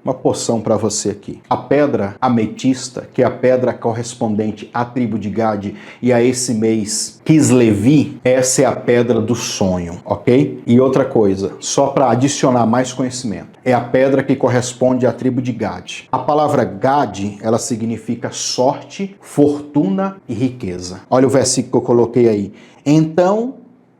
uma porção para você aqui. A pedra ametista, que é a pedra correspondente à tribo de Gade e a esse mês Kislevi, essa é a pedra do sonho, ok? E outra coisa, só para adicionar mais conhecimento, é a pedra que corresponde à tribo de Gade. A palavra Gade, ela significa sorte, fortuna e riqueza. Olha o versículo que eu coloquei aí. Então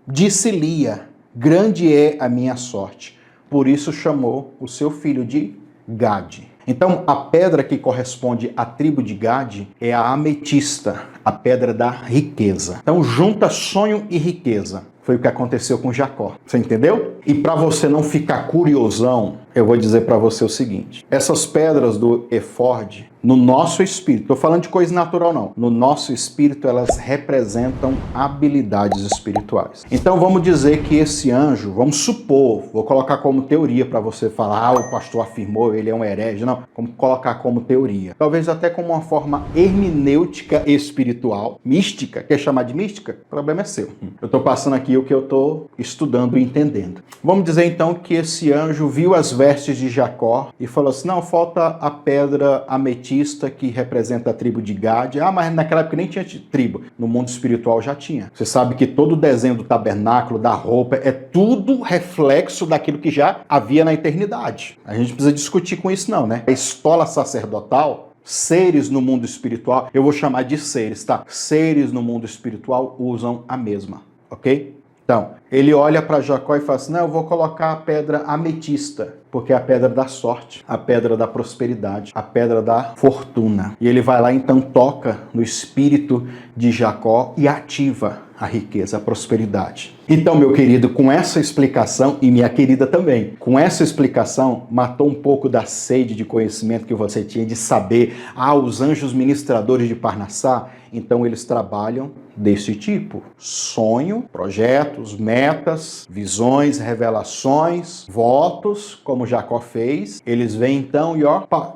disse Lia, grande é a minha sorte. Por isso chamou o seu filho de Gade. Então, a pedra que corresponde à tribo de Gade é a ametista, a pedra da riqueza. Então, junta sonho e riqueza. Foi o que aconteceu com Jacó. Você entendeu? E para você não ficar curiosão, eu vou dizer para você o seguinte. Essas pedras do efode, no nosso espírito, estou falando de coisa natural não, no nosso espírito elas representam habilidades espirituais. Então vamos dizer que esse anjo, vamos supor, vou colocar como teoria para você falar, o pastor afirmou, ele é um herege, não, vamos colocar como teoria. Talvez até como uma forma hermenêutica espiritual, mística, quer chamar de mística? O problema é seu. Eu estou passando aqui o que eu estou estudando e entendendo. Vamos dizer então que esse anjo viu as vestes de Jacó e falou assim, não, falta a pedra ametista que representa a tribo de Gade. Ah, mas naquela época nem tinha tribo. No mundo espiritual já tinha. Você sabe que todo o desenho do tabernáculo, da roupa, é tudo reflexo daquilo que já havia na eternidade. A gente precisa discutir com isso não, né? A estola sacerdotal, seres no mundo espiritual, eu vou chamar de seres, tá? Seres no mundo espiritual usam a mesma, ok? Então, ele olha para Jacó e fala assim, não, eu vou colocar a pedra ametista, porque é a pedra da sorte, a pedra da prosperidade, a pedra da fortuna. E ele vai lá, então, toca no espírito de Jacó e ativa a riqueza, a prosperidade. Então, meu querido, com essa explicação, e minha querida também, com essa explicação, matou um pouco da sede de conhecimento que você tinha de saber, os anjos ministradores de Parnassá, então eles trabalham desse tipo. Sonho, projetos, metas, visões, revelações, votos, como Jacó fez. Eles vêm então e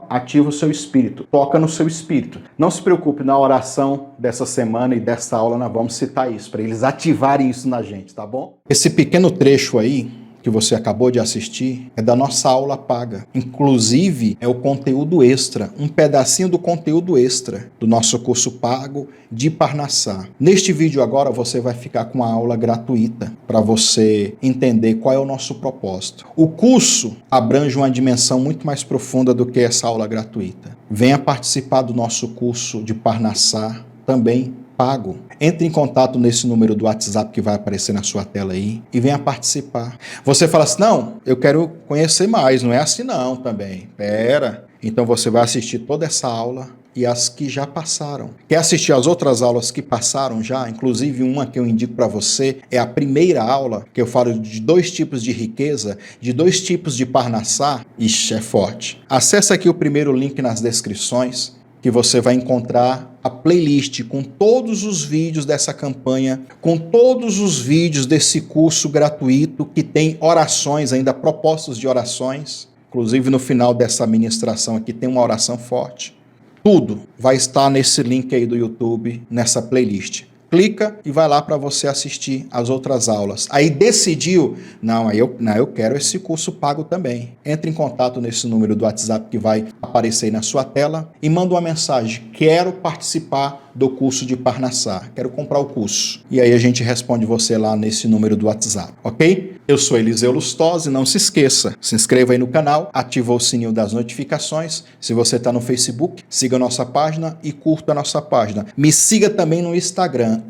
ativa o seu espírito, toca no seu espírito. Não se preocupe, na oração dessa semana e dessa aula nós vamos citar isso, para eles ativarem isso na gente, tá bom? Esse pequeno trecho aí, que você acabou de assistir, é da nossa aula paga. Inclusive, é o conteúdo extra, um pedacinho do conteúdo extra do nosso curso pago de Parnassá. Neste vídeo agora, você vai ficar com uma aula gratuita para você entender qual é o nosso propósito. O curso abrange uma dimensão muito mais profunda do que essa aula gratuita. Venha participar do nosso curso de Parnassá, também pago. Entre em contato nesse número do WhatsApp que vai aparecer na sua tela aí e venha participar. Você fala assim, não, eu quero conhecer mais, não é assim não também. Pera. Então você vai assistir toda essa aula e as que já passaram. Quer assistir as outras aulas que passaram já? Inclusive uma que eu indico para você é a primeira aula, que eu falo de 2 tipos de riqueza, de 2 tipos de Parnassá. Ixi, é forte. Acesse aqui o primeiro link nas descrições, que você vai encontrar a playlist com todos os vídeos dessa campanha, com todos os vídeos desse curso gratuito que tem orações ainda, propostas de orações. Inclusive no final dessa ministração aqui tem uma oração forte. Tudo vai estar nesse link aí do YouTube, nessa playlist. Clica e vai lá para você assistir as outras aulas. Aí decidiu, não, eu quero esse curso pago também. Entre em contato nesse número do WhatsApp que vai aparecer aí na sua tela e manda uma mensagem, quero participar do curso de Parnassá, quero comprar o curso. E aí a gente responde você lá nesse número do WhatsApp, ok? Eu sou Eliseu Lustosa e não se esqueça, se inscreva aí no canal, ativa o sininho das notificações. Se você está no Facebook, siga a nossa página e curta a nossa página. Me siga também no Instagram,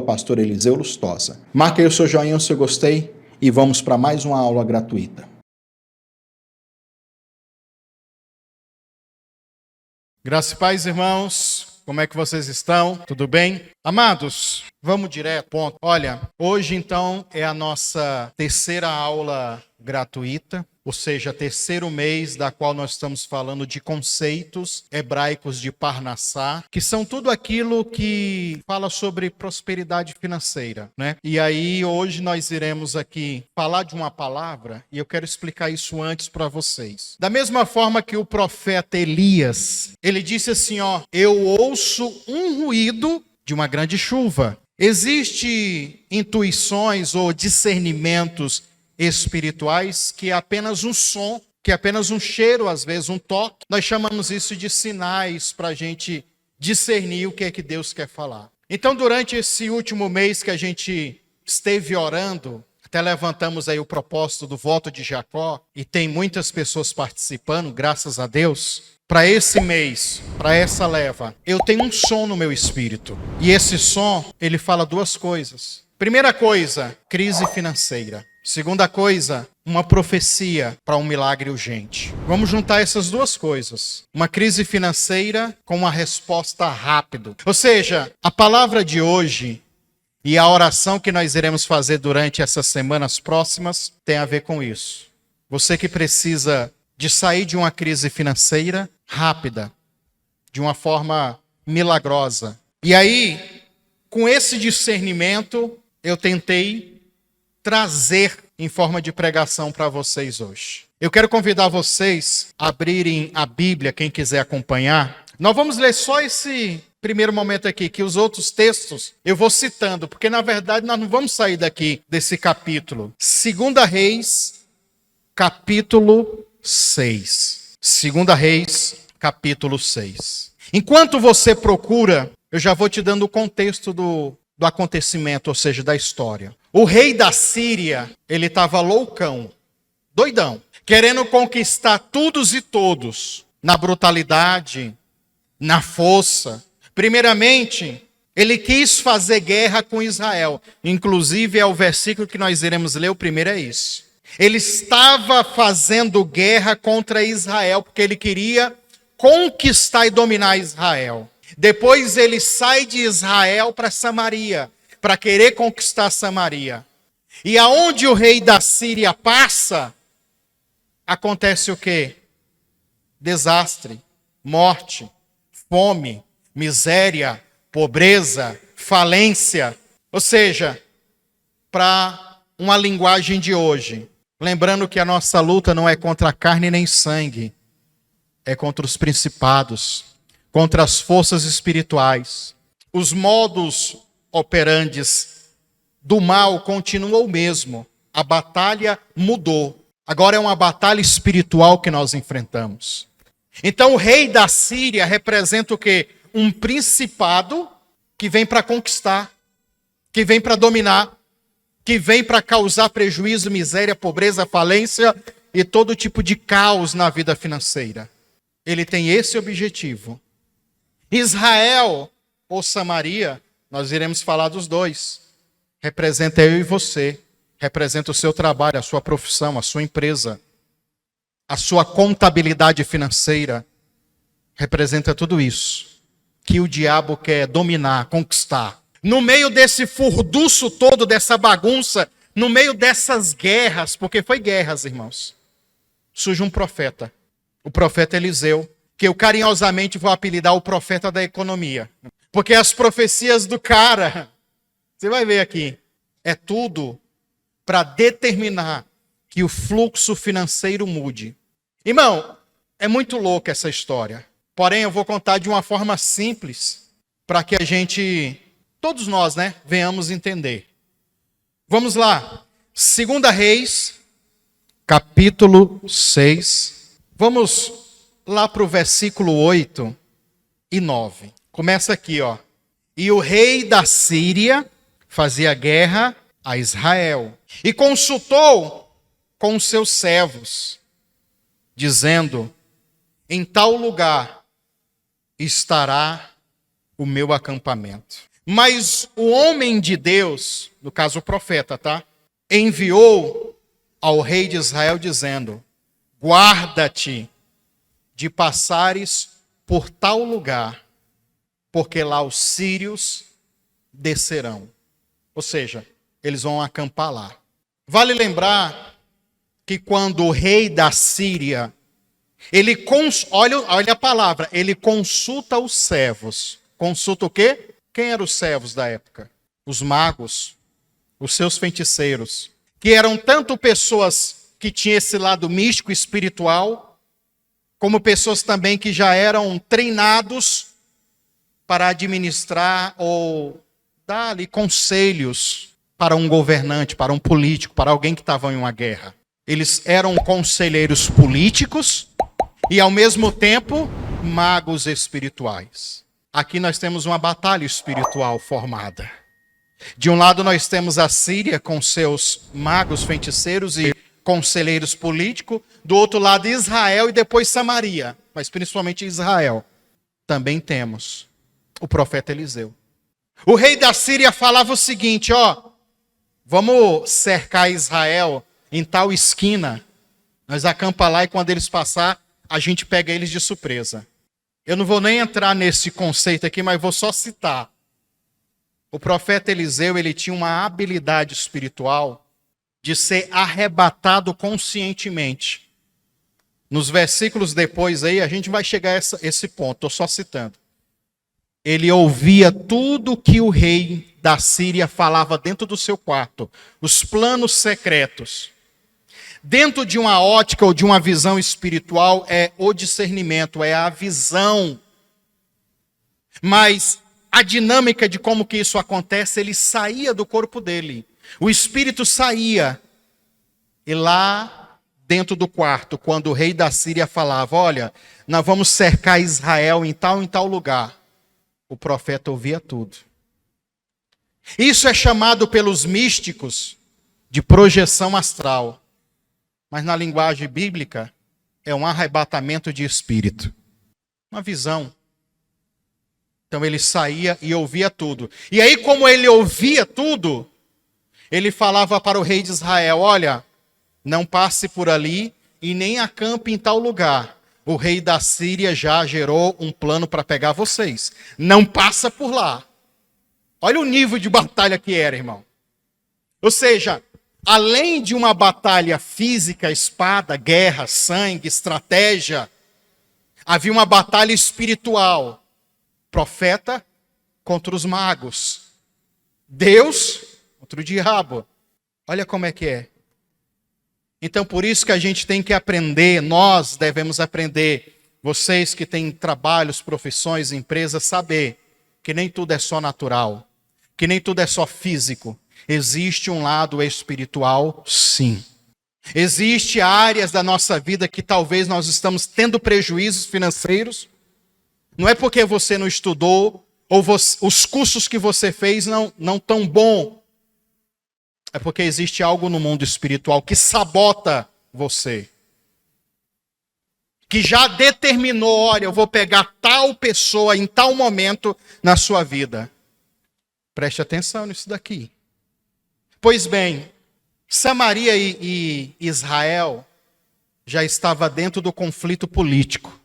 @Pastor Eliseu Lustosa. Marque aí o seu joinha, o seu gostei e vamos para mais uma aula gratuita. Graças e paz, irmãos. Como é que vocês estão? Tudo bem? Amados, vamos direto ao ponto. Olha, hoje então é a nossa terceira aula gratuita, ou seja, terceiro mês da qual nós estamos falando de conceitos hebraicos de Parnassá, que são tudo aquilo que fala sobre prosperidade financeira, né? E aí hoje nós iremos aqui falar de uma palavra e eu quero explicar isso antes para vocês. Da mesma forma que o profeta Elias, ele disse assim, eu ouço um ruído de uma grande chuva. Existem intuições ou discernimentos espirituais que é apenas um som que é apenas um cheiro, às vezes um toque. Nós chamamos isso de sinais para a gente discernir o que é que Deus quer falar. Então, durante esse último mês que a gente esteve orando, até levantamos aí o propósito do voto de Jacó, e tem muitas pessoas participando, graças a Deus. Para esse mês, para essa leva, eu tenho um som no meu espírito. E esse som, ele fala duas coisas. Primeira coisa, crise financeira. Segunda coisa, uma profecia para um milagre urgente. Vamos juntar essas duas coisas. Uma crise financeira com uma resposta rápida. Ou seja, a palavra de hoje e a oração que nós iremos fazer durante essas semanas próximas tem a ver com isso. Você que precisa de sair de uma crise financeira rápida, de uma forma milagrosa. E aí, com esse discernimento, eu tentei trazer em forma de pregação para vocês hoje. Eu quero convidar vocês a abrirem a Bíblia, quem quiser acompanhar. Nós vamos ler só esse primeiro momento aqui, que os outros textos eu vou citando, porque na verdade nós não vamos sair daqui desse capítulo. 2 Reis, capítulo 6. 2 Reis, capítulo 6. Enquanto você procura, eu já vou te dando o contexto do acontecimento, ou seja, da história. O rei da Síria, ele estava loucão, doidão, querendo conquistar todos e todos, na brutalidade, na força. Primeiramente, ele quis fazer guerra com Israel. Inclusive, é o versículo que nós iremos ler, o primeiro é isso. Ele estava fazendo guerra contra Israel, porque ele queria conquistar e dominar Israel. Depois ele sai de Israel para Samaria, para querer conquistar Samaria. E aonde o rei da Síria passa, acontece o quê? Desastre, morte, fome, miséria, pobreza, falência. Ou seja, para uma linguagem de hoje, lembrando que a nossa luta não é contra a carne nem sangue, é contra os principados, contra as forças espirituais. Os modos operandes do mal continuam o mesmo. A batalha mudou. Agora é uma batalha espiritual que nós enfrentamos. Então o rei da Síria representa o quê? Um principado que vem para conquistar, que vem para dominar, que vem para causar prejuízo, miséria, pobreza, falência e todo tipo de caos na vida financeira. Ele tem esse objetivo. Israel ou Samaria, nós iremos falar dos dois. Representa eu e você. Representa o seu trabalho, a sua profissão, a sua empresa, a sua contabilidade financeira. Representa tudo isso que o diabo quer dominar, conquistar. No meio desse furdunço todo, dessa bagunça, no meio dessas guerras, porque foi guerras, irmãos, surge um profeta. O profeta Eliseu, que eu carinhosamente vou apelidar o profeta da economia. Porque as profecias do cara, você vai ver aqui, é tudo para determinar que o fluxo financeiro mude. Irmão, é muito louca essa história. Porém, eu vou contar de uma forma simples, para que a gente, todos nós, venhamos entender. Vamos lá. 2 Reis, capítulo 6. Vamos lá para o versículo 8 e 9. Começa aqui, ó. E o rei da Síria fazia guerra a Israel e consultou com os seus servos, dizendo: em tal lugar estará o meu acampamento. Mas o homem de Deus, no caso o profeta, enviou ao rei de Israel dizendo: guarda-te de passares por tal lugar, porque lá os sírios descerão. Ou seja, eles vão acampar lá. Vale lembrar que quando o rei da Síria, olha a palavra, ele consulta os servos. Consulta o quê? Quem eram os servos da época? Os magos, os seus feiticeiros, que eram tanto pessoas que tinham esse lado místico espiritual, como pessoas também que já eram treinados para administrar ou dar-lhe conselhos para um governante, para um político, para alguém que estava em uma guerra. Eles eram conselheiros políticos e, ao mesmo tempo, magos espirituais. Aqui nós temos uma batalha espiritual formada. De um lado nós temos a Síria com seus magos, feiticeiros e conselheiros políticos. Do outro lado Israel e depois Samaria. Mas principalmente Israel. Também temos o profeta Eliseu. O rei da Síria falava o seguinte, vamos cercar Israel em tal esquina. Nós acampa lá e quando eles passar, a gente pega eles de surpresa. Eu não vou nem entrar nesse conceito aqui, mas vou só citar. O profeta Eliseu, ele tinha uma habilidade espiritual de ser arrebatado conscientemente. Nos versículos depois aí, a gente vai chegar a esse ponto, estou só citando. Ele ouvia tudo que o rei da Síria falava dentro do seu quarto, os planos secretos. Dentro de uma ótica ou de uma visão espiritual é o discernimento, é a visão. Mas a dinâmica de como que isso acontece, ele saía do corpo dele. O espírito saía. E lá dentro do quarto, quando o rei da Síria falava, olha, nós vamos cercar Israel em tal lugar. O profeta ouvia tudo. Isso é chamado pelos místicos de projeção astral. Mas na linguagem bíblica, é um arrebatamento de espírito. Uma visão. Então ele saía e ouvia tudo. E aí, como ele ouvia tudo, ele falava para o rei de Israel, olha, não passe por ali e nem acampe em tal lugar. O rei da Síria já gerou um plano para pegar vocês. Não passa por lá. Olha o nível de batalha que era, irmão. Ou seja, além de uma batalha física, espada, guerra, sangue, estratégia, havia uma batalha espiritual. Profeta contra os magos. Deus contra o diabo. Olha como é que é. Então, por isso que a gente tem que aprender, nós devemos aprender, vocês que têm trabalhos, profissões, empresas, saber que nem tudo é só natural, que nem tudo é só físico. Existe um lado espiritual, sim. Existem áreas da nossa vida que talvez nós estamos tendo prejuízos financeiros. Não é porque você não estudou, ou os cursos que você fez não tão bom. É porque existe algo no mundo espiritual que sabota você. Que já determinou, olha, eu vou pegar tal pessoa em tal momento na sua vida. Preste atenção nisso daqui. Pois bem, Samaria e Israel já estava dentro do conflito político.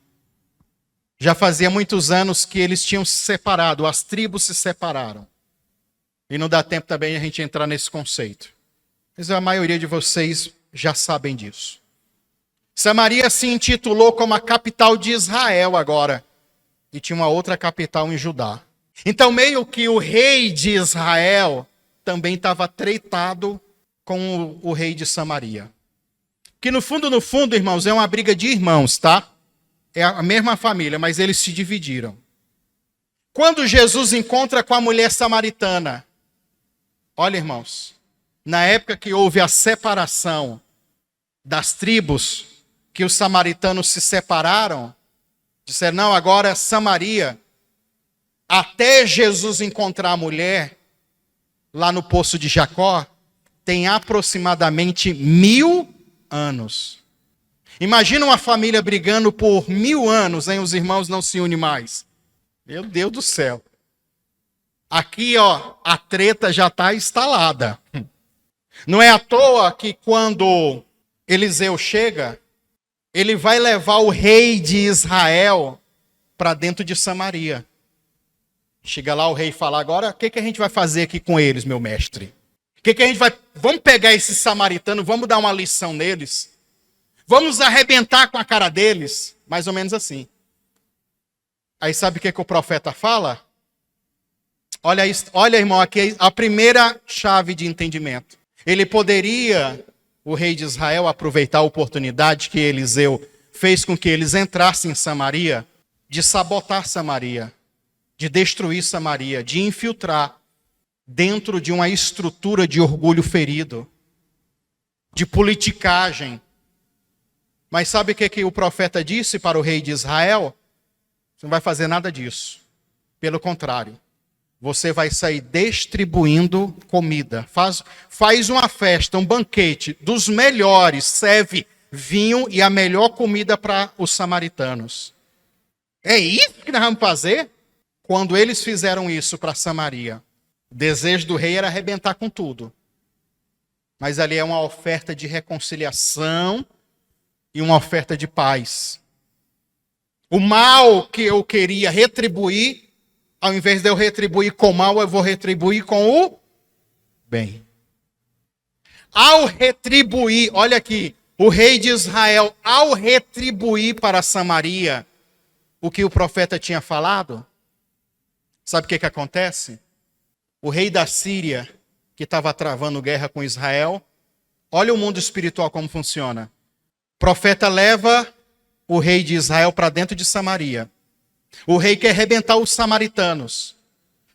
Já fazia muitos anos que eles tinham se separado, as tribos se separaram. E não dá tempo também a gente entrar nesse conceito. Mas a maioria de vocês já sabem disso. Samaria se intitulou como a capital de Israel agora. E tinha uma outra capital em Judá. Então meio que o rei de Israel também estava tretado com o rei de Samaria. Que no fundo, irmãos, é uma briga de irmãos, tá? É a mesma família, mas eles se dividiram. Quando Jesus encontra com a mulher samaritana, olha, irmãos, na época que houve a separação das tribos, que os samaritanos se separaram, disseram, não, agora Samaria, até Jesus encontrar a mulher, lá no poço de Jacó, tem aproximadamente 1000 anos. Imagina uma família brigando por 1000 anos, hein? Os irmãos não se unem mais. Meu Deus do céu. Aqui, a treta já está instalada. Não é à toa que quando Eliseu chega, ele vai levar o rei de Israel para dentro de Samaria. Chega lá o rei e fala, agora o que a gente vai fazer aqui com eles, meu mestre? O que a gente vai... Vamos pegar esses samaritanos, vamos dar uma lição neles. Vamos arrebentar com a cara deles. Mais ou menos assim. Aí sabe o que o profeta fala? Olha, irmão, aqui a primeira chave de entendimento. Ele poderia, o rei de Israel, aproveitar a oportunidade que Eliseu fez com que eles entrassem em Samaria, de sabotar Samaria, de destruir Samaria, de infiltrar dentro de uma estrutura de orgulho ferido. de politicagem. Mas sabe o que o profeta disse para o rei de Israel? Você não vai fazer nada disso. Pelo contrário, você vai sair distribuindo comida. Faz uma festa, um banquete dos melhores, serve vinho e a melhor comida para os samaritanos. É isso que nós vamos fazer? Quando eles fizeram isso para Samaria, o desejo do rei era arrebentar com tudo. Mas ali é uma oferta de reconciliação e uma oferta de paz. O mal que eu queria retribuir, ao invés de eu retribuir com mal, eu vou retribuir com o bem. Ao retribuir, olha aqui, o rei de Israel, ao retribuir para Samaria o que o profeta tinha falado, sabe o que acontece? O rei da Síria, que estava travando guerra com Israel, olha o mundo espiritual como funciona. O profeta leva o rei de Israel para dentro de Samaria. O rei quer arrebentar os samaritanos.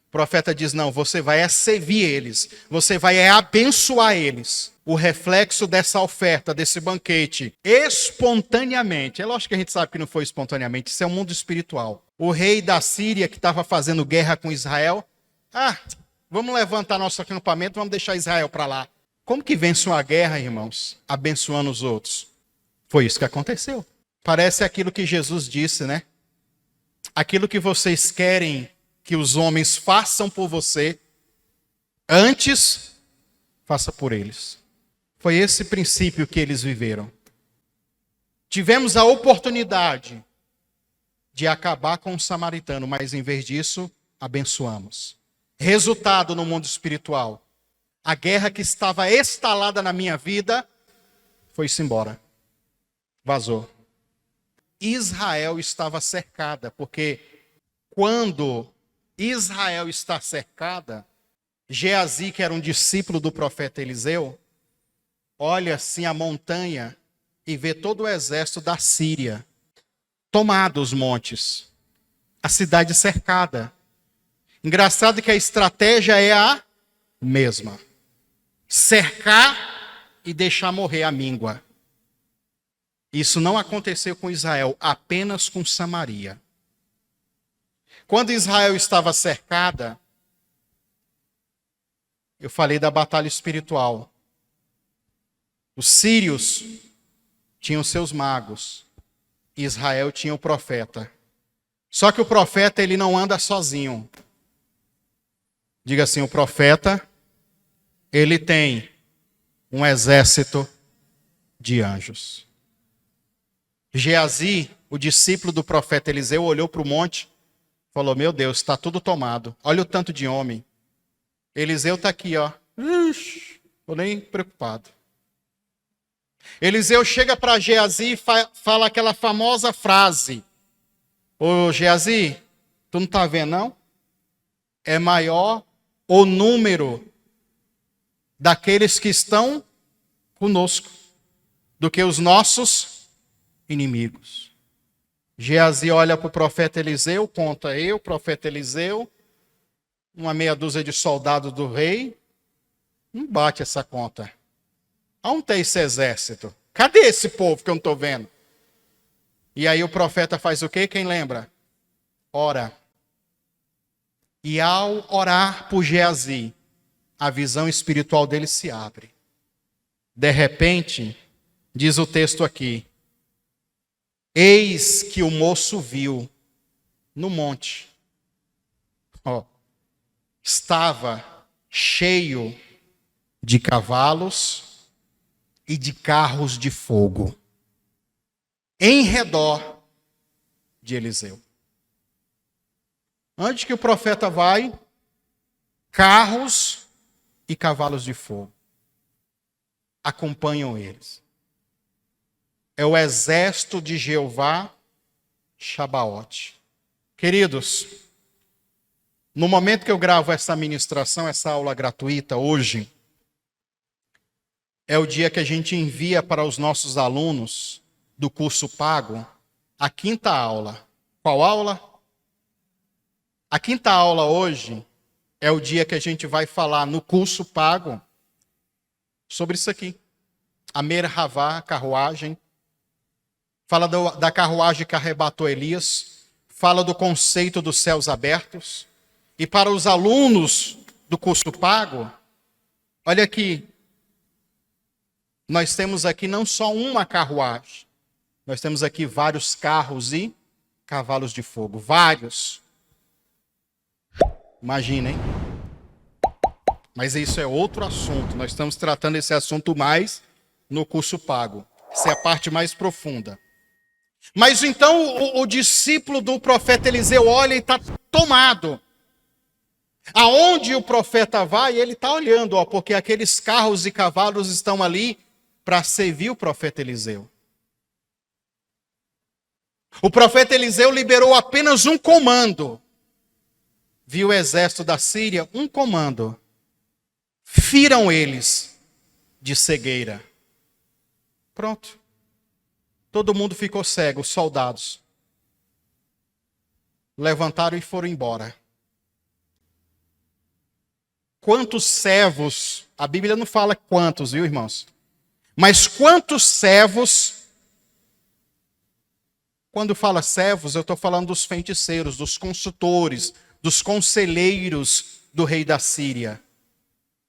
O profeta diz, não, você vai servir eles, você vai abençoar eles. O reflexo dessa oferta, desse banquete, espontaneamente, é lógico que a gente sabe que não foi espontaneamente, isso é um mundo espiritual. O rei da Síria, que estava fazendo guerra com Israel, vamos levantar nosso acampamento, vamos deixar Israel para lá. Como que vence uma guerra, irmãos? Abençoando os outros. Foi isso que aconteceu. Parece aquilo que Jesus disse, né? Aquilo que vocês querem que os homens façam por você, antes, faça por eles. Foi esse princípio que eles viveram. Tivemos a oportunidade de acabar com o samaritano, mas em vez disso, abençoamos. Resultado no mundo espiritual. A guerra que estava instalada na minha vida, foi-se embora. Vazou. Israel estava cercada, porque quando Israel está cercada, Geazi, que era um discípulo do profeta Eliseu, olha assim a montanha e vê todo o exército da Síria, tomado os montes, a cidade cercada. Engraçado que a estratégia é a mesma. Cercar e deixar morrer a míngua. Isso não aconteceu com Israel, apenas com Samaria. Quando Israel estava cercada, eu falei da batalha espiritual. Os sírios tinham seus magos, Israel tinha o profeta. Só que o profeta, ele não anda sozinho. Diga assim, o profeta, ele tem um exército de anjos. Geazi, o discípulo do profeta Eliseu, olhou para o monte, falou, meu Deus, está tudo tomado. Olha o tanto de homem. Eliseu está aqui, ó. Estou nem preocupado. Eliseu chega para Geazi e fala aquela famosa frase. Ô Geazi, tu não está vendo não? É maior o número daqueles que estão conosco do que os nossos inimigos. Geazi olha para o profeta Eliseu, conta o profeta Eliseu, uma meia dúzia de soldados do rei, não bate essa conta. Aonde está esse exército? Cadê esse povo que eu não estou vendo? E aí o profeta faz o quê? Quem lembra? Ora. E ao orar por Geazi, a visão espiritual dele se abre. De repente, diz o texto aqui, eis que o moço viu no monte, estava cheio de cavalos e de carros de fogo em redor de Eliseu. Antes que o profeta vai, carros e cavalos de fogo acompanham eles. É o exército de Jeová Shabaote. Queridos, no momento que eu gravo essa ministração, essa aula gratuita hoje, é o dia que a gente envia para os nossos alunos do curso pago a quinta aula. Qual aula? A quinta aula hoje é o dia que a gente vai falar no curso pago sobre isso aqui. a Merhavá, a carruagem. Fala da carruagem que arrebatou Elias. Fala do conceito dos céus abertos. E para os alunos do curso pago, olha aqui. Nós temos aqui não só uma carruagem. Nós temos aqui vários carros e cavalos de fogo. Vários. Imagina, hein? Mas isso é outro assunto. Nós estamos tratando esse assunto mais no curso pago. Essa é a parte mais profunda. Mas então o discípulo do profeta Eliseu olha e está tomado. Aonde o profeta vai, ele está olhando, ó, porque aqueles carros e cavalos estão ali para servir o profeta Eliseu. O profeta Eliseu liberou apenas um comando. Viu o exército da Síria, um comando. Firam eles de cegueira. Pronto. Todo mundo ficou cego, os soldados. Levantaram e foram embora. Quantos servos, a Bíblia não fala quantos, viu, irmãos? Mas quantos servos, quando fala servos, eu estou falando dos feiticeiros, dos consultores, dos conselheiros do rei da Síria.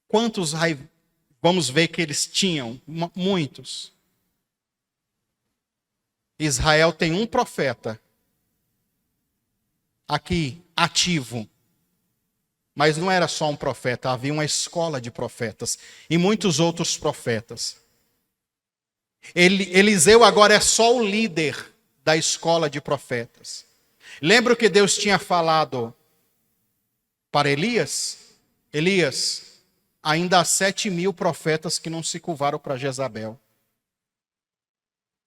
Quantos vamos ver que eles tinham? Muitos. Israel tem um profeta aqui, ativo. Mas não era só um profeta, havia uma escola de profetas e muitos outros profetas. Eliseu agora é só o líder da escola de profetas. Lembra o que Deus tinha falado para Elias? Elias, ainda há 7.000 profetas que não se curvaram para Jezabel.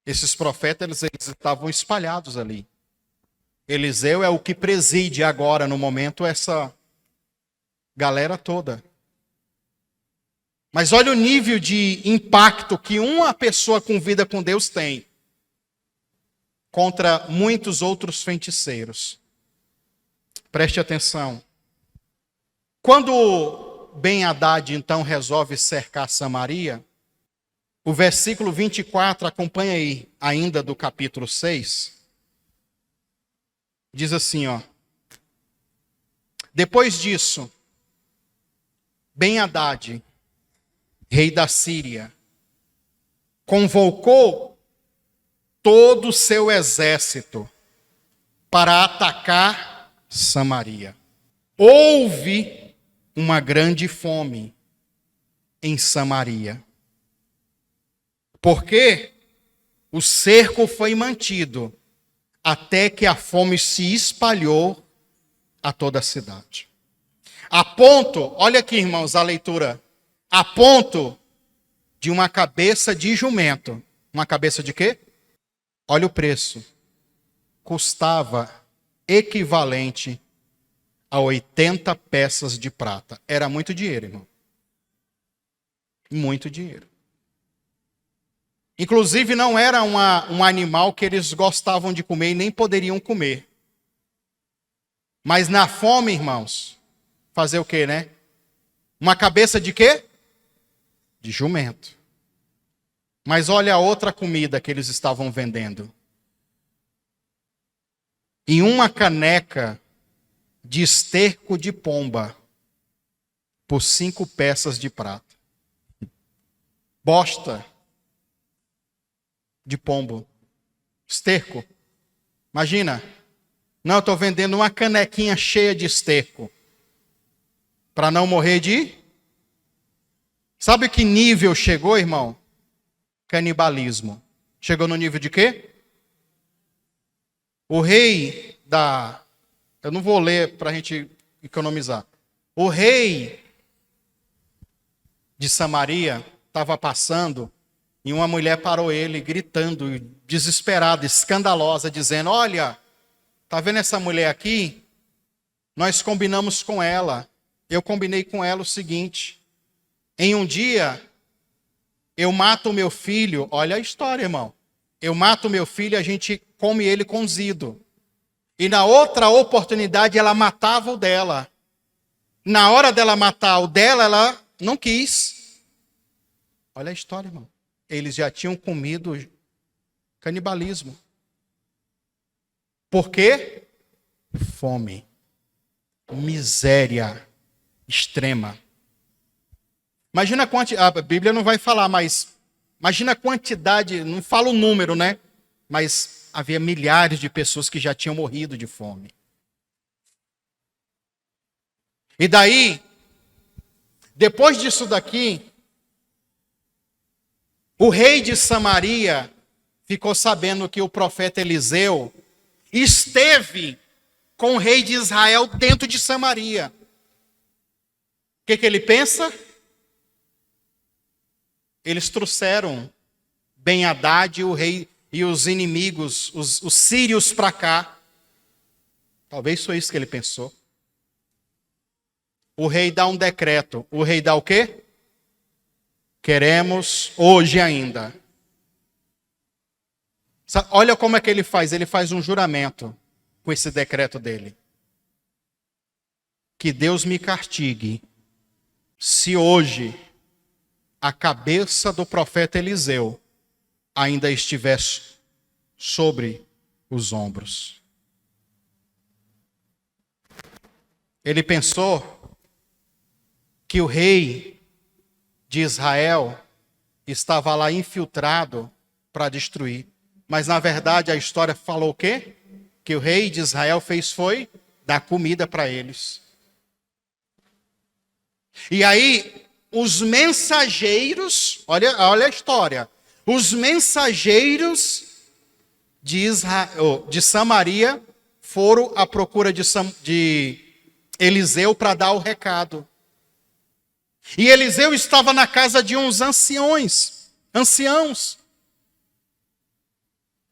Esses profetas eles estavam espalhados ali. Eliseu é o que preside agora, no momento, essa galera toda. Mas olha o nível de impacto que uma pessoa com vida com Deus tem contra muitos outros feiticeiros. Preste atenção. Quando Ben-Hadad então resolve cercar Samaria, o versículo 24, acompanha aí, ainda do capítulo 6, diz assim, ó. Depois disso, Ben-Hadad, rei da Síria, convocou todo o seu exército para atacar Samaria. Houve uma grande fome em Samaria, porque o cerco foi mantido até que a fome se espalhou a toda a cidade. A ponto, olha aqui, irmãos, a leitura. A ponto de uma cabeça de jumento. Uma cabeça de quê? Olha o preço. Custava equivalente a 80 peças de prata. Era muito dinheiro, irmão. Muito dinheiro. Inclusive não era um animal que eles gostavam de comer e nem poderiam comer. Mas na fome, irmãos, fazer o quê, né? Uma cabeça de quê? De jumento. Mas olha a outra comida que eles estavam vendendo. E uma caneca de esterco de pomba por 5 peças de prata. Bosta de pombo. Esterco. Imagina. Não, eu estou vendendo uma canequinha cheia de esterco. Para não morrer de... Sabe que nível chegou, irmão? Canibalismo. Chegou no nível de quê? O rei da... Eu não vou ler para a gente economizar. O rei de Samaria estava passando e uma mulher parou ele gritando, desesperada, escandalosa, dizendo, olha, tá vendo essa mulher aqui? Nós combinamos com ela. Eu combinei com ela o seguinte, em um dia eu mato o meu filho, olha a história, irmão. Eu mato o meu filho e a gente come ele cozido. E na outra oportunidade ela matava o dela. Na hora dela matar o dela, ela não quis. Olha a história, irmão. eles já tinham comido canibalismo. Por quê? Fome, miséria extrema. Imagina a quantidade, a Bíblia não vai falar, mas imagina a quantidade, não fala o número, né? Mas havia milhares de pessoas que já tinham morrido de fome. E daí, depois disso daqui, o rei de Samaria ficou sabendo que o profeta Eliseu esteve com o rei de Israel dentro de Samaria. O que ele pensa? Eles trouxeram Ben-Hadad, o rei e os inimigos, os sírios para cá. Talvez foi isso que ele pensou. O rei dá um decreto. O rei dá o quê? Queremos hoje ainda. Olha como é que ele faz. Ele faz um juramento com esse decreto dele. Que Deus me castigue se hoje a cabeça do profeta Eliseu ainda estiver sobre os ombros. Ele pensou que o rei de Israel estava lá infiltrado para destruir. Mas na verdade a história falou o quê? Que o rei de Israel foi dar comida para eles. E aí os mensageiros, olha a história, os mensageiros de Samaria foram à procura de Eliseu para dar o recado. E Eliseu estava na casa de uns anciãos,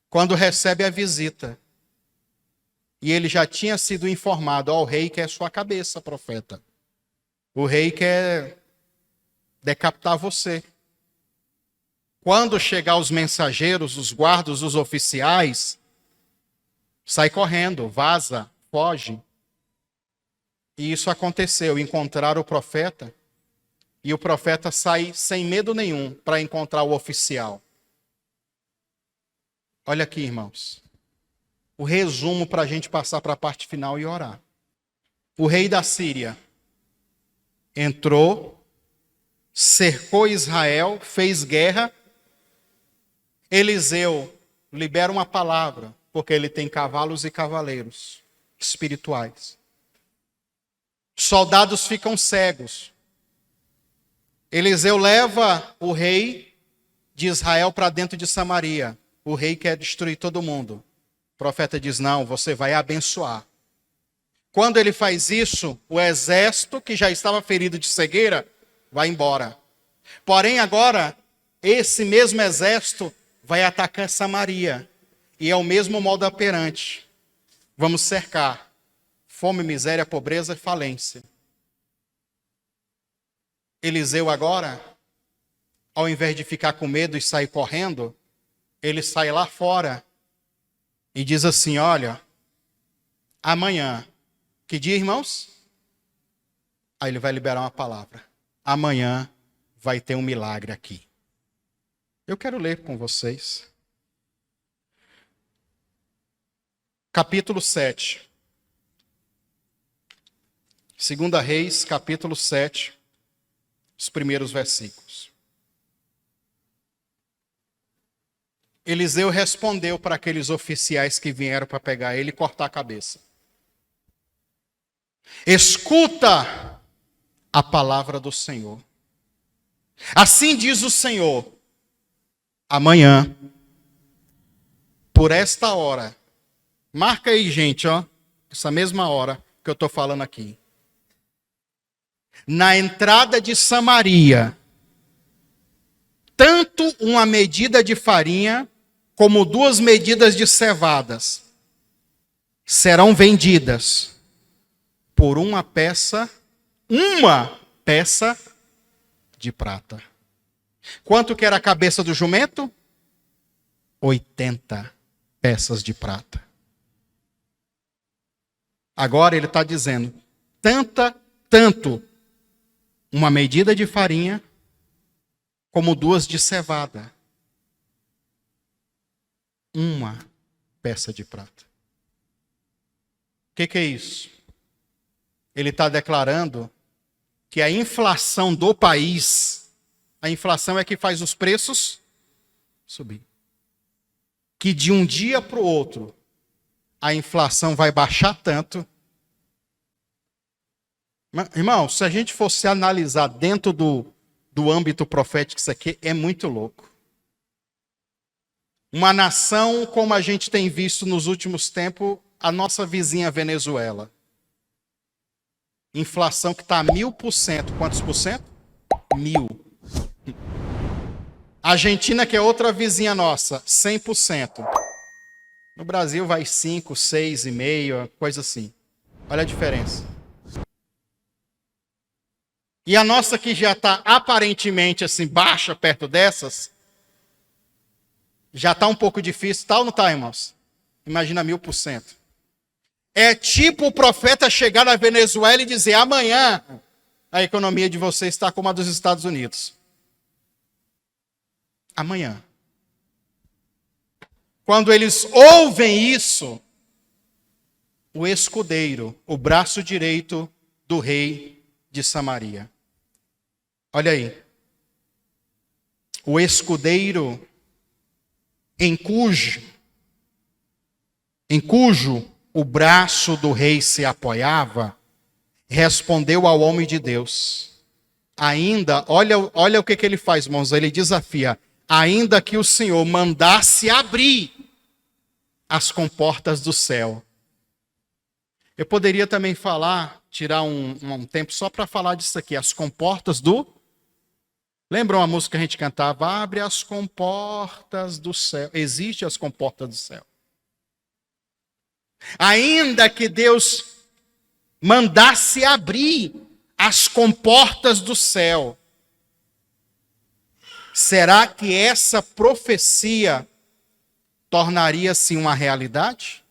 quando recebe a visita. E ele já tinha sido informado: o rei quer sua cabeça, profeta. O rei quer decapitar você. Quando chegar os mensageiros, os guardas, os oficiais, sai correndo, vaza, foge. E isso aconteceu. Encontraram o profeta. E o profeta sai sem medo nenhum para encontrar o oficial. Olha aqui, irmãos. O resumo para a gente passar para a parte final e orar. O rei da Síria entrou, cercou Israel, fez guerra. Eliseu libera uma palavra, porque ele tem cavalos e cavaleiros espirituais. Soldados ficam cegos. Eliseu leva o rei de Israel para dentro de Samaria. O rei quer destruir todo mundo. O profeta diz: não, você vai abençoar. Quando ele faz isso, o exército, que já estava ferido de cegueira, vai embora. Porém, agora, esse mesmo exército vai atacar Samaria. E é o mesmo modo operante. Vamos cercar. Fome, miséria, pobreza e falência. Eliseu agora, ao invés de ficar com medo e sair correndo, ele sai lá fora e diz assim: olha, amanhã, que dia, irmãos? Aí ele vai liberar uma palavra. Amanhã vai ter um milagre aqui. Eu quero ler com vocês. Capítulo 7. 2 Reis, capítulo 7. Os primeiros versículos. Eliseu respondeu para aqueles oficiais que vieram para pegar ele e cortar a cabeça: escuta a palavra do Senhor. Assim diz o Senhor: amanhã, por esta hora, marca aí, gente, essa mesma hora que eu estou falando aqui. Na entrada de Samaria, tanto uma medida de farinha como 2 medidas de cevadas serão vendidas por uma peça de prata. Quanto que era a cabeça do jumento? 80 peças de prata. Agora ele está dizendo, tanto uma medida de farinha, como 2 de cevada. uma peça de prata. O que é isso? Ele está declarando que a inflação do país, a inflação é que faz os preços subir. Que de um dia para o outro, a inflação vai baixar tanto. Irmão, se a gente fosse analisar dentro do âmbito profético, isso aqui é muito louco. Uma nação como a gente tem visto nos últimos tempos, a nossa vizinha Venezuela. Inflação que está a 1000%. Quantos por cento? 1000. Argentina, que é outra vizinha nossa, 100%. No Brasil vai 5, 6,5, coisa assim. Olha a diferença. E a nossa que já está aparentemente assim, baixa perto dessas, já está um pouco difícil, tá ou não está, irmãos? Imagina 1000%. É tipo o profeta chegar na Venezuela e dizer, amanhã a economia de vocês está como a dos Estados Unidos. Amanhã. Quando eles ouvem isso, o escudeiro, o braço direito do rei de Samaria. Olha aí. O escudeiro em cujo o braço do rei se apoiava, respondeu ao homem de Deus. Ainda, olha o que ele faz, irmãos, ele desafia. Ainda que o Senhor mandasse abrir as comportas do céu. Eu poderia também tirar um tempo só para falar disso aqui, as comportas do... Lembram a música que a gente cantava? Abre as comportas do céu. Existem as comportas do céu. Ainda que Deus mandasse abrir as comportas do céu, será que essa profecia tornaria-se uma realidade?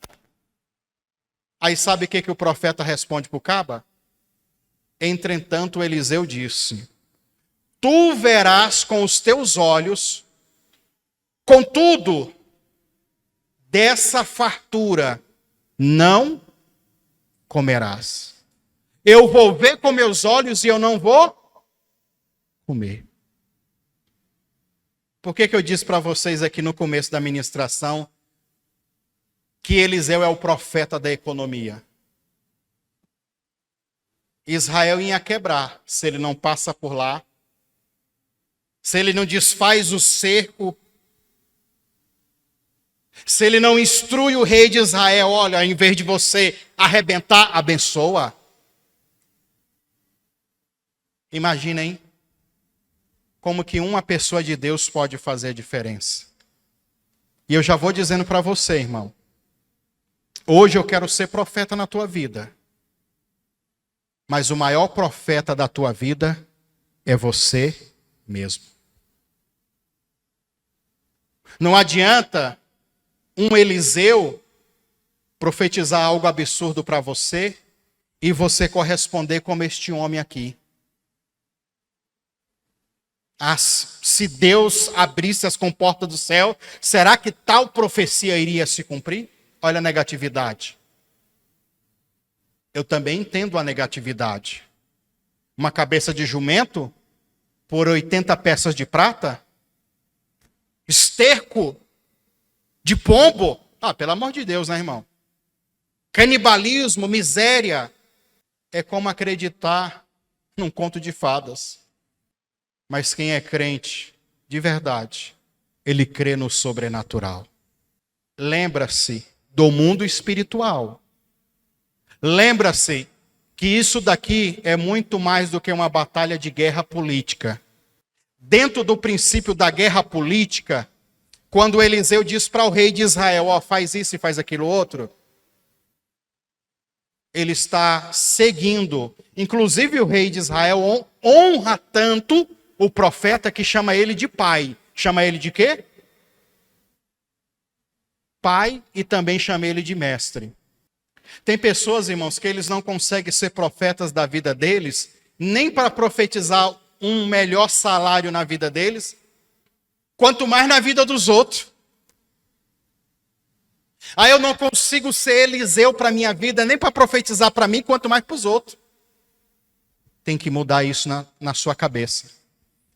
Aí sabe o que o profeta responde para o caba? Entretanto, Eliseu disse, tu verás com os teus olhos, contudo, dessa fartura não comerás. Eu vou ver com meus olhos e eu não vou comer. Por que eu disse para vocês aqui no começo da ministração que Eliseu é o profeta da economia? Israel ia quebrar se ele não passa por lá, se ele não desfaz o cerco, se ele não instrui o rei de Israel, olha, em vez de você arrebentar, abençoa. Imagina, hein? Como que uma pessoa de Deus pode fazer a diferença. E eu já vou dizendo para você, irmão. Hoje eu quero ser profeta na tua vida. Mas o maior profeta da tua vida é você mesmo. Não adianta um Eliseu profetizar algo absurdo para você e você corresponder como este homem aqui. Se Deus abrisse as comportas do céu, será que tal profecia iria se cumprir? Olha a negatividade. Eu também entendo a negatividade. Uma cabeça de jumento por 80 peças de prata? Esterco de pombo? Pelo amor de Deus, né, irmão? Canibalismo, miséria. É como acreditar num conto de fadas. Mas quem é crente, de verdade, ele crê no sobrenatural. Lembra-se do mundo espiritual. Lembra-se que isso daqui é muito mais do que uma batalha de guerra política. Dentro do princípio da guerra política, quando Eliseu diz para o rei de Israel, faz isso e faz aquilo outro, ele está seguindo. Inclusive o rei de Israel honra tanto o profeta que chama ele de pai. Chama ele de quê? Pai, e também chama ele de mestre. Tem pessoas, irmãos, que eles não conseguem ser profetas da vida deles, nem para profetizar um melhor salário na vida deles, quanto mais na vida dos outros. Ah, eu não consigo ser Eliseu para a minha vida, nem para profetizar para mim, quanto mais para os outros. Tem que mudar isso na sua cabeça.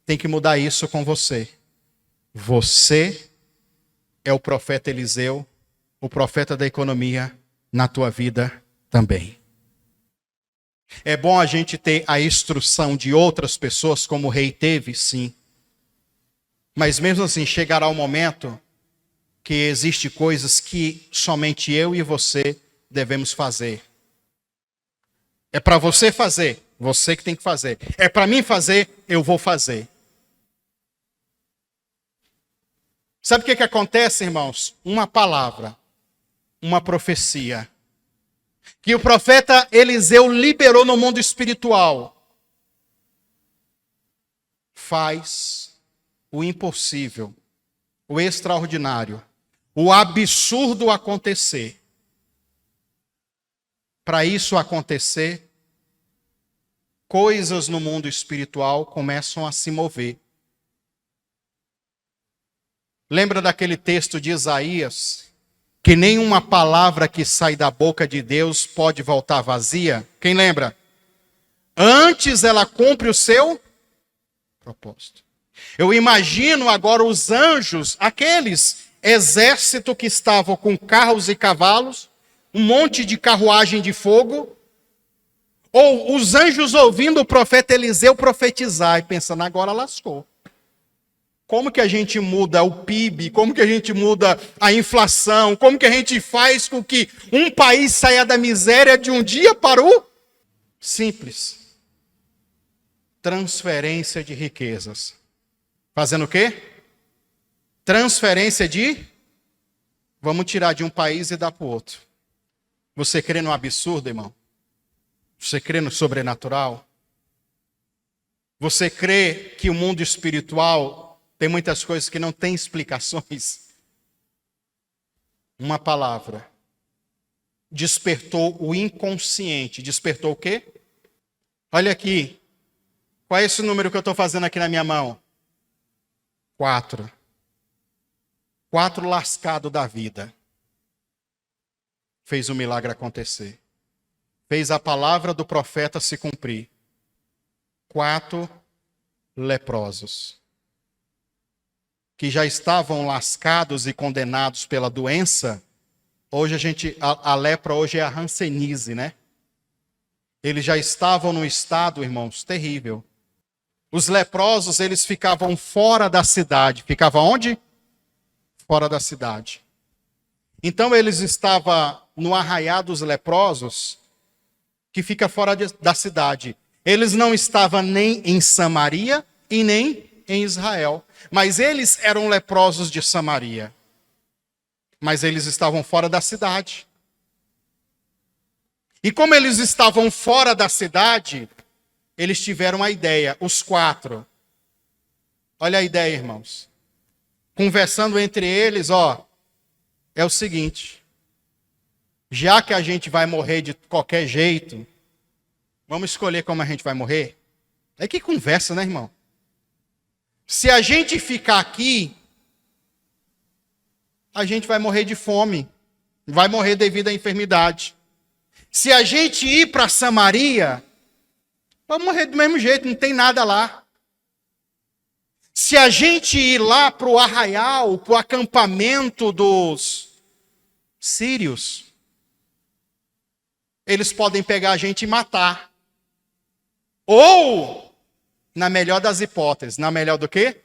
Tem que mudar isso com você. Você é o profeta Eliseu, o profeta da economia na tua vida também. É bom a gente ter a instrução de outras pessoas, como o rei teve, sim. Mas mesmo assim, chegará o momento que existe coisas que somente eu e você devemos fazer. É para você fazer, você que tem que fazer. É para mim fazer, eu vou fazer. Sabe o que acontece, irmãos? Uma palavra, uma profecia, que o profeta Eliseu liberou no mundo espiritual, faz o impossível, o extraordinário, o absurdo acontecer. Para isso acontecer, coisas no mundo espiritual começam a se mover. Lembra daquele texto de Isaías? Que nenhuma palavra que sai da boca de Deus pode voltar vazia? Quem lembra? Antes ela cumpre o seu propósito. Eu imagino agora os anjos, aqueles exército que estavam com carros e cavalos, um monte de carruagem de fogo, ou os anjos ouvindo o profeta Eliseu profetizar e pensando, agora lascou. Como que a gente muda o PIB? Como que a gente muda a inflação? Como que a gente faz com que um país saia da miséria de um dia para o simples? Transferência de riquezas. Fazendo o quê? Transferência de... Vamos tirar de um país e dar para o outro. Você crê no absurdo, irmão? Você crê no sobrenatural? Você crê que o mundo espiritual tem muitas coisas que não têm explicações? Uma palavra despertou o inconsciente. Despertou o quê? Olha aqui. Qual é esse número que eu estou fazendo aqui na minha mão? 4. 4 lascado da vida. Fez o milagre acontecer. Fez a palavra do profeta se cumprir. 4 leprosos, que já estavam lascados e condenados pela doença. Hoje a lepra hoje é a hanseníase, né? Eles já estavam num estado, irmãos, terrível. Os leprosos, eles ficavam fora da cidade. Ficavam onde? Fora da cidade. Então eles estavam no arraial dos leprosos, que fica fora da cidade. Eles não estavam nem em Samaria e nem em Israel. Mas eles eram leprosos de Samaria. Mas eles estavam fora da cidade. E como eles estavam fora da cidade, eles tiveram a ideia, os 4. Olha a ideia, irmãos. Conversando entre eles, é o seguinte. Já que a gente vai morrer de qualquer jeito, vamos escolher como a gente vai morrer? É que conversa, né, irmão? Se a gente ficar aqui, a gente vai morrer de fome. Vai morrer devido à enfermidade. Se a gente ir para Samaria, vai morrer do mesmo jeito, não tem nada lá. Se a gente ir lá para o arraial, para o acampamento dos sírios, eles podem pegar a gente e matar. Ou, na melhor das hipóteses, na melhor do quê?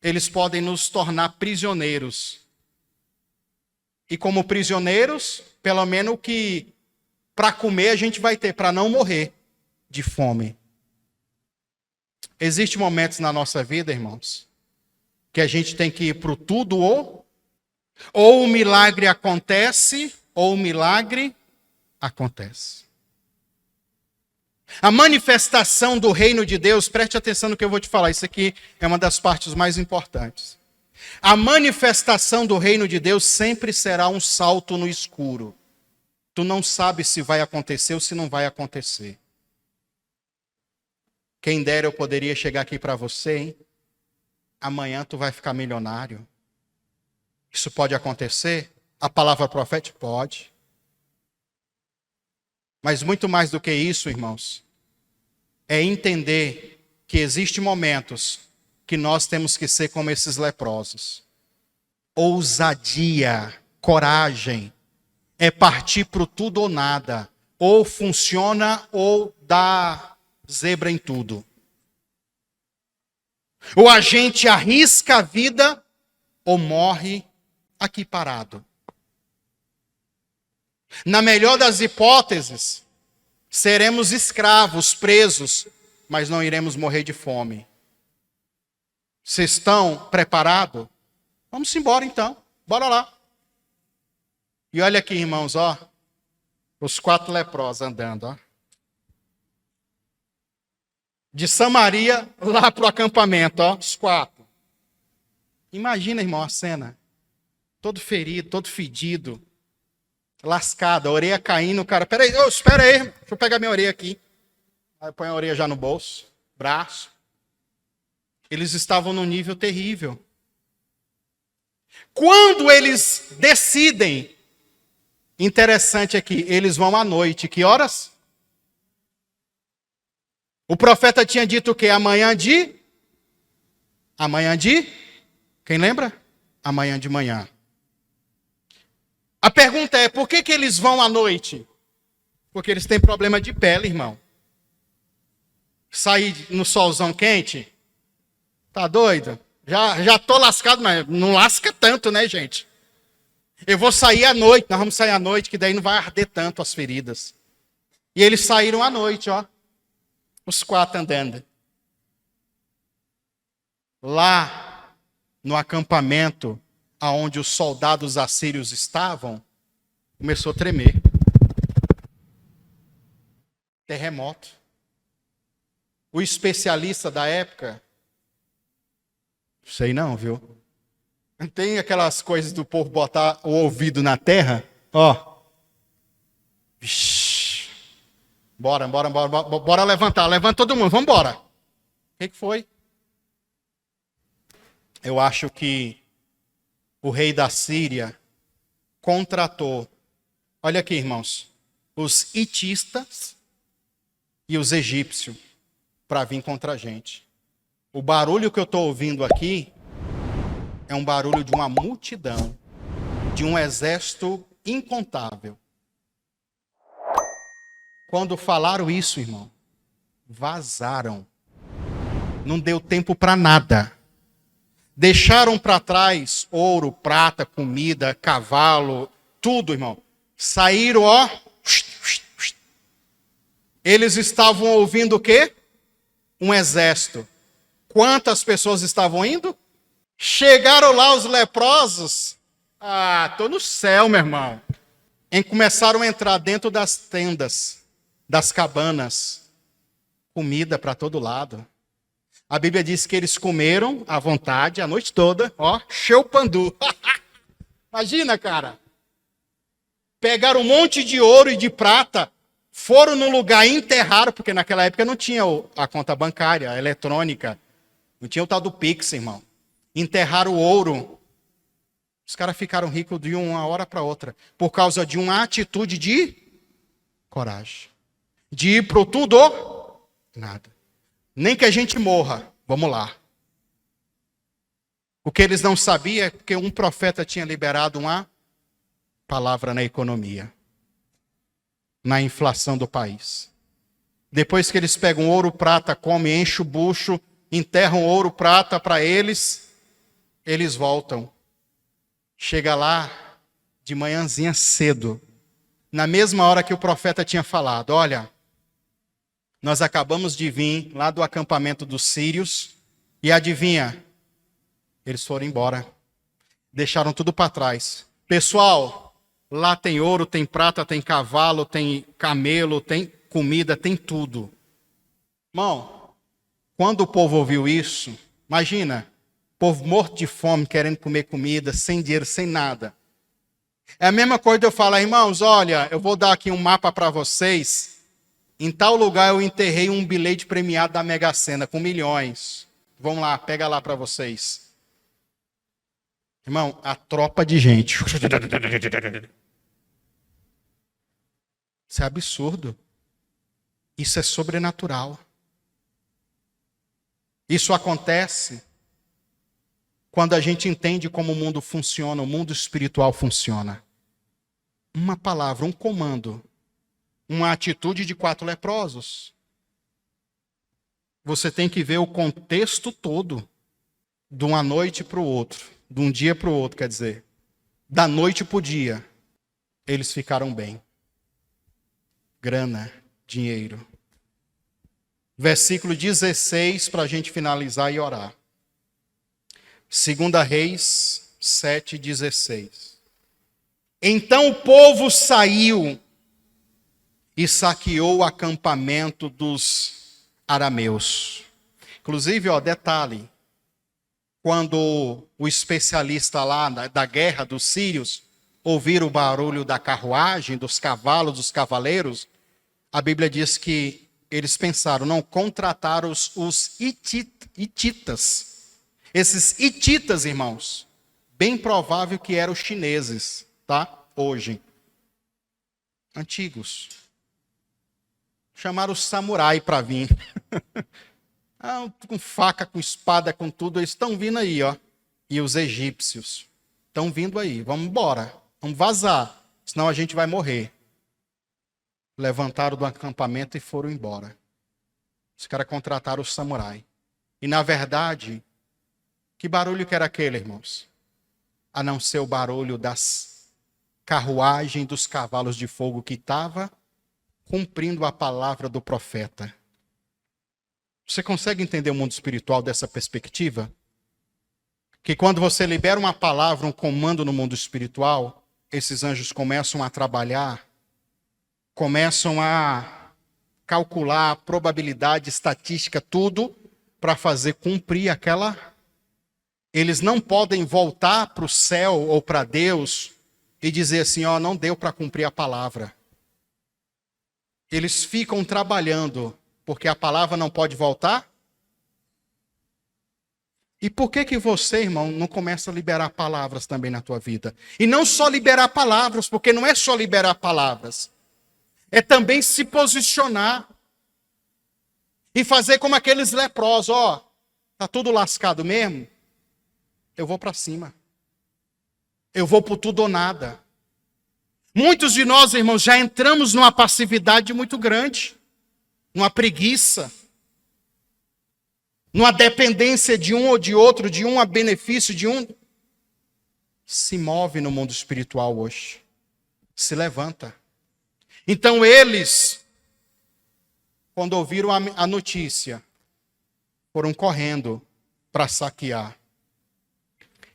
Eles podem nos tornar prisioneiros. E como prisioneiros, pelo menos que para comer a gente vai ter, para não morrer de fome. Existem momentos na nossa vida, irmãos, que a gente tem que ir para o tudo ou o milagre acontece, ou o milagre acontece. A manifestação do reino de Deus, preste atenção no que eu vou te falar, isso aqui é uma das partes mais importantes. A manifestação do reino de Deus sempre será um salto no escuro. Tu não sabe se vai acontecer ou se não vai acontecer. Quem dera eu poderia chegar aqui para você, hein? Amanhã tu vai ficar milionário. Isso pode acontecer? A palavra profética? Pode. Mas muito mais do que isso, irmãos, é entender que existem momentos que nós temos que ser como esses leprosos. Ousadia, coragem, é partir para o tudo ou nada. Ou funciona ou dá zebra em tudo. Ou a gente arrisca a vida ou morre aqui parado. Na melhor das hipóteses, seremos escravos, presos, mas não iremos morrer de fome. Vocês estão preparados? Vamos embora então, bora lá. E olha aqui, irmãos, ó, os 4 leprosos andando, ó. De Samaria lá para o acampamento, ó, os 4. Imagina, irmão, a cena. Todo ferido, todo fedido, lascado, a orelha caindo, o cara, peraí, espera aí, deixa eu pegar minha orelha aqui. Aí põe a orelha já no bolso, braço. Eles estavam num nível terrível. Quando eles decidem, interessante aqui, eles vão à noite, que horas? O profeta tinha dito o quê? Amanhã de? Quem lembra? Amanhã de manhã. A pergunta é, por que eles vão à noite? Porque eles têm problema de pele, irmão. Sair no solzão quente, tá doido? Já tô lascado, mas não lasca tanto, né, gente? Eu vou sair à noite, nós vamos sair à noite, que daí não vai arder tanto as feridas. E eles saíram à noite, ó. Os 4 andando. Lá no acampamento, aonde os soldados assírios estavam, começou a tremer. Terremoto. O especialista da época, sei não, viu? Tem aquelas coisas do povo botar o ouvido na terra, ó. Vixi. Bora levantar. Levanta todo mundo, vamos embora. O que foi? Eu acho que o rei da Síria contratou, olha aqui, irmãos, os hitistas e os egípcios para vir contra a gente. O barulho que eu estou ouvindo aqui é um barulho de uma multidão, de um exército incontável. Quando falaram isso, irmão, vazaram. Não deu tempo para nada. Deixaram para trás ouro, prata, comida, cavalo, tudo, irmão. Saíram, ó. Eles estavam ouvindo o quê? Um exército. Quantas pessoas estavam indo? Chegaram lá os leprosos. Ah, tô no céu, meu irmão. E começaram a entrar dentro das tendas, das cabanas, comida para todo lado. A Bíblia diz que eles comeram à vontade a noite toda, ó, cheupandu. Imagina, cara. Pegaram um monte de ouro e de prata, foram no lugar e enterraram, porque naquela época não tinha a conta bancária, a eletrônica, não tinha o tal do Pix, irmão. Enterraram o ouro. Os caras ficaram ricos de uma hora para outra, por causa de uma atitude de coragem. De ir pro tudo ou nada. Nem que a gente morra, vamos lá. O que eles não sabiam é que um profeta tinha liberado uma palavra na economia, na inflação do país. Depois que eles pegam ouro, prata, comem, enchem o bucho, enterram ouro, prata para eles, eles voltam. Chega lá de manhãzinha cedo, na mesma hora que o profeta tinha falado, olha, nós acabamos de vir lá do acampamento dos sírios e adivinha, eles foram embora. Deixaram tudo para trás. Pessoal, lá tem ouro, tem prata, tem cavalo, tem camelo, tem comida, tem tudo. Irmão, quando o povo ouviu isso, imagina, povo morto de fome, querendo comer comida, sem dinheiro, sem nada. É a mesma coisa de eu falar, irmãos, olha, eu vou dar aqui um mapa para vocês. Em tal lugar eu enterrei um bilhete premiado da Mega Sena com milhões. Vamos lá, pega lá para vocês. Irmão, a tropa de gente. Isso é absurdo. Isso é sobrenatural. Isso acontece quando a gente entende como o mundo funciona, o mundo espiritual funciona. Uma palavra, um comando, uma atitude de 4 leprosos. Você tem que ver o contexto todo, de uma noite para o outro, de um dia para o outro, quer dizer, da noite para o dia, eles ficaram bem. Grana, dinheiro. Versículo 16, para a gente finalizar e orar. 2 Reis 7,16. Então o povo saiu e saqueou o acampamento dos arameus. Inclusive, detalhe, quando o especialista lá da guerra dos sírios ouvir o barulho da carruagem, dos cavalos, dos cavaleiros, a Bíblia diz que eles pensaram, não, contrataram os hititas. Esses hititas, irmãos, bem provável que eram os chineses, tá? Hoje. Antigos. Chamaram os samurai para vir. Com faca, com espada, com tudo, eles estão vindo aí, ó. E os egípcios estão vindo aí. Vamos embora, vamos vazar, senão a gente vai morrer. Levantaram do acampamento e foram embora. Os caras contrataram os samurai. E na verdade, que barulho que era aquele, irmãos? A não ser o barulho das carruagens dos cavalos de fogo que estava cumprindo a palavra do profeta. Você consegue entender o mundo espiritual dessa perspectiva? Que quando você libera uma palavra, um comando no mundo espiritual, esses anjos começam a trabalhar, começam a calcular a probabilidade, estatística, tudo, para fazer cumprir aquela. Eles não podem voltar para o céu ou para Deus e dizer assim, não deu para cumprir a palavra. Eles ficam trabalhando, porque a palavra não pode voltar. E por que você, irmão, não começa a liberar palavras também na tua vida? E não só liberar palavras, porque não é só liberar palavras. É também se posicionar e fazer como aqueles leprosos, tá tudo lascado mesmo? Eu vou para cima. Eu vou por tudo ou nada. Muitos de nós, irmãos, já entramos numa passividade muito grande, numa preguiça, numa dependência de um ou de outro, de um a benefício de um. Se move no mundo espiritual hoje. Se levanta. Então eles, quando ouviram a notícia, foram correndo para saquear.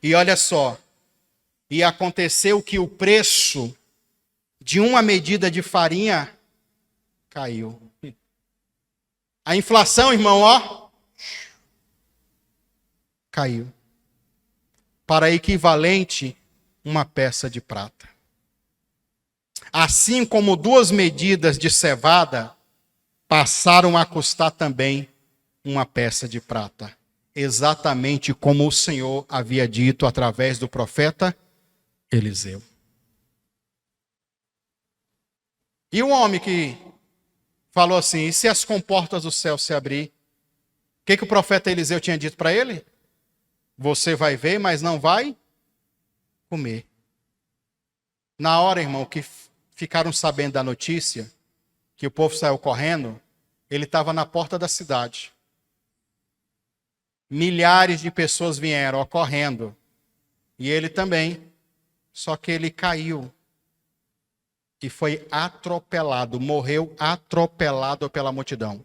E olha só, e aconteceu que o preço de uma medida de farinha caiu. A inflação, irmão, caiu. Para equivalente, uma peça de prata. Assim como 2 medidas de cevada passaram a custar também uma peça de prata. Exatamente como o Senhor havia dito através do profeta Eliseu. E o homem que falou assim, e se as comportas do céu se abrir? O que o profeta Eliseu tinha dito para ele? Você vai ver, mas não vai comer. Na hora, irmão, que ficaram sabendo da notícia, que o povo saiu correndo, ele estava na porta da cidade. Milhares de pessoas vieram correndo. E ele também. Só que ele caiu. E foi atropelado, morreu atropelado pela multidão.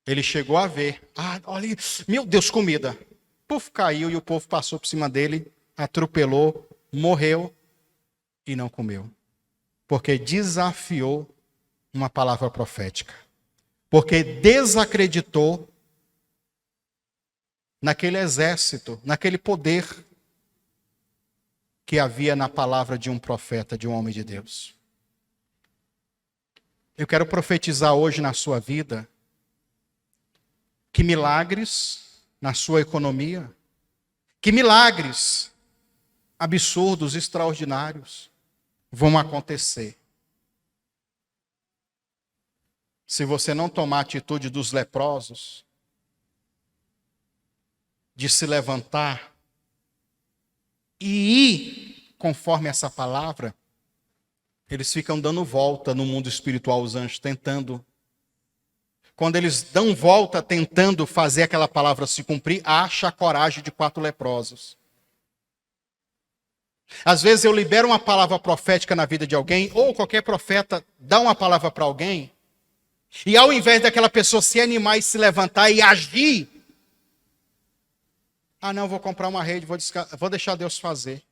Ele chegou a ver. Olha, meu Deus, comida. Puf, caiu e o povo passou por cima dele, atropelou, morreu e não comeu. Porque desafiou uma palavra profética. Porque desacreditou naquele exército, naquele poder que havia na palavra de um profeta, de um homem de Deus. Eu quero profetizar hoje na sua vida que milagres na sua economia, que milagres absurdos, extraordinários vão acontecer. Se você não tomar a atitude dos leprosos, de se levantar e ir conforme essa palavra, eles ficam dando volta no mundo espiritual, os anjos, tentando. Quando eles dão volta tentando fazer aquela palavra se cumprir, acha a coragem de 4 leprosos. Às vezes eu libero uma palavra profética na vida de alguém, ou qualquer profeta dá uma palavra para alguém, e ao invés daquela pessoa se animar e se levantar e agir, não, vou comprar uma rede, vou deixar Deus fazer.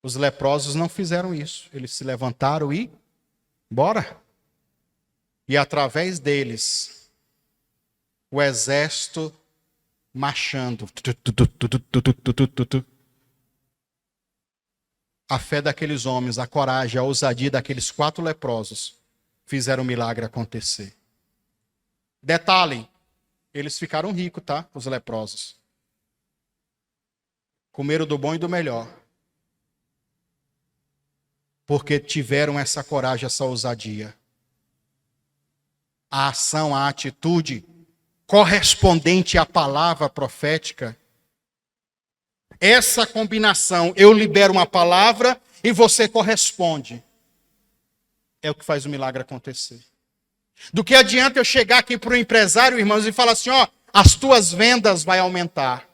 Os leprosos não fizeram isso. Eles se levantaram e bora. E através deles, o exército marchando. A fé daqueles homens, a coragem, a ousadia daqueles 4 leprosos fizeram o milagre acontecer. Detalhe, eles ficaram ricos, tá? Os leprosos. Comeram do bom e do melhor. Porque tiveram essa coragem, essa ousadia. A ação, a atitude correspondente à palavra profética. Essa combinação, eu libero uma palavra e você corresponde. É o que faz o milagre acontecer. Do que adianta eu chegar aqui para o empresário, irmãos, e falar assim, as tuas vendas vai aumentar.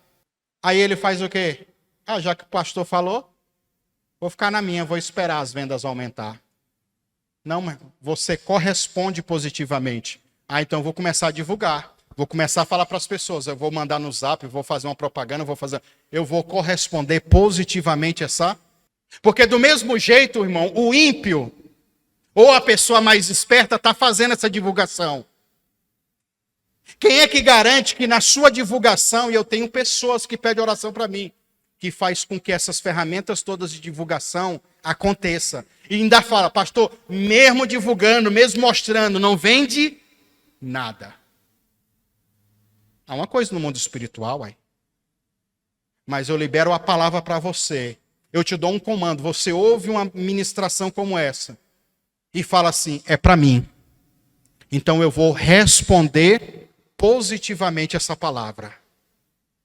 Aí ele faz o quê? Já que o pastor falou, vou ficar na minha, vou esperar as vendas aumentar. Não, mas você corresponde positivamente. Então eu vou começar a divulgar. Vou começar a falar para as pessoas. Eu vou mandar no zap, vou fazer uma propaganda, eu vou corresponder positivamente essa. Porque do mesmo jeito, irmão, o ímpio, ou a pessoa mais esperta, está fazendo essa divulgação. Quem é que garante que na sua divulgação, e eu tenho pessoas que pedem oração para mim, que faz com que essas ferramentas todas de divulgação aconteça. E ainda fala, pastor, mesmo divulgando, mesmo mostrando, não vende nada. Há uma coisa no mundo espiritual, mas eu libero a palavra para você. Eu te dou um comando, você ouve uma ministração como essa e fala assim, é para mim. Então eu vou responder positivamente essa palavra.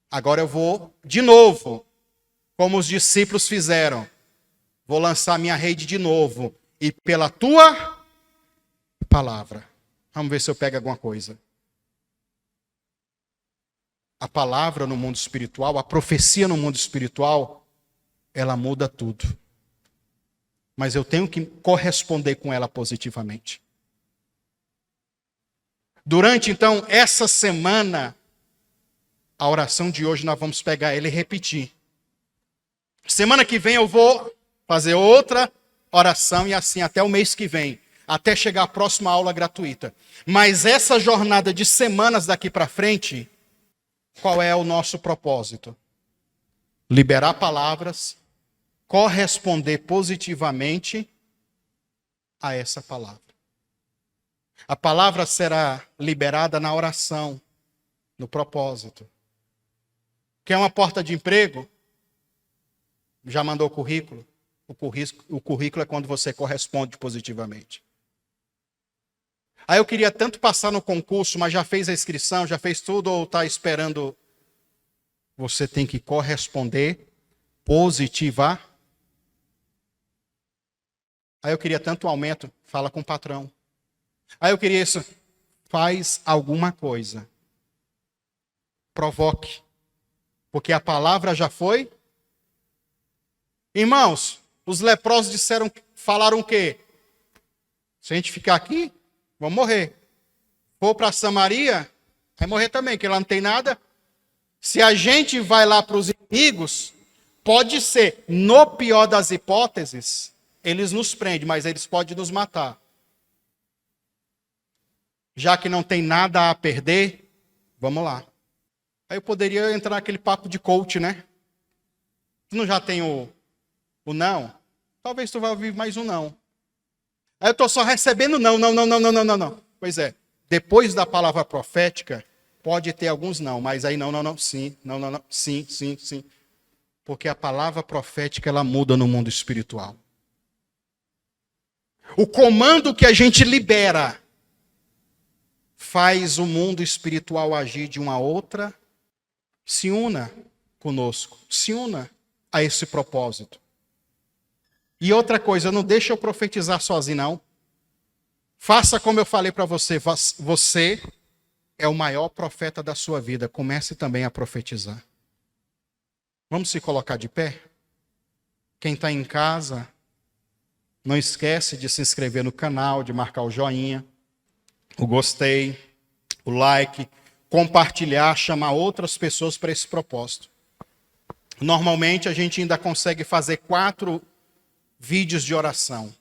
Agora eu vou, de novo, como os discípulos fizeram, vou lançar minha rede de novo. E pela tua palavra. Vamos ver se eu pego alguma coisa. A palavra no mundo espiritual, a profecia no mundo espiritual, ela muda tudo. Mas eu tenho que corresponder com ela positivamente. Durante, então, essa semana, a oração de hoje nós vamos pegar ela e repetir. Semana que vem eu vou fazer outra oração e assim até o mês que vem, até chegar a próxima aula gratuita. Mas essa jornada de semanas daqui para frente, qual é o nosso propósito? Liberar palavras, corresponder positivamente a essa palavra. A palavra será liberada na oração, no propósito. Quer uma porta de emprego? Já mandou o currículo? O currículo é quando você corresponde positivamente. Aí eu queria tanto passar no concurso, mas já fez a inscrição, já fez tudo ou está esperando? Você tem que corresponder positiva. Aí eu queria tanto aumento, fala com o patrão. Aí eu queria isso, faz alguma coisa. Provoque. Porque a palavra já foi. Irmãos, os leprosos falaram o quê? Se a gente ficar aqui, vamos morrer. For para Samaria, vai morrer também, que lá não tem nada. Se a gente vai lá para os inimigos, pode ser, no pior das hipóteses, eles nos prendem, mas eles podem nos matar. Já que não tem nada a perder, vamos lá. Aí eu poderia entrar naquele papo de coach, né? Tu não já tem o não? Talvez tu vá ouvir mais um não. Aí eu estou só recebendo não. Pois é, depois da palavra profética, Pode ter alguns não, mas aí não, sim, não, sim. Porque a palavra profética, ela muda no mundo espiritual. O comando que a gente libera faz o mundo espiritual agir de uma outra. Se una conosco, se una a esse propósito. E outra coisa, não deixa eu profetizar sozinho, não. Faça como eu falei para você, você é o maior profeta da sua vida. Comece também a profetizar. Vamos se colocar de pé? Quem está em casa, não esquece de se inscrever no canal, de marcar o joinha, o gostei, o like, compartilhar, chamar outras pessoas para esse propósito. Normalmente a gente ainda consegue fazer 4 vídeos de oração,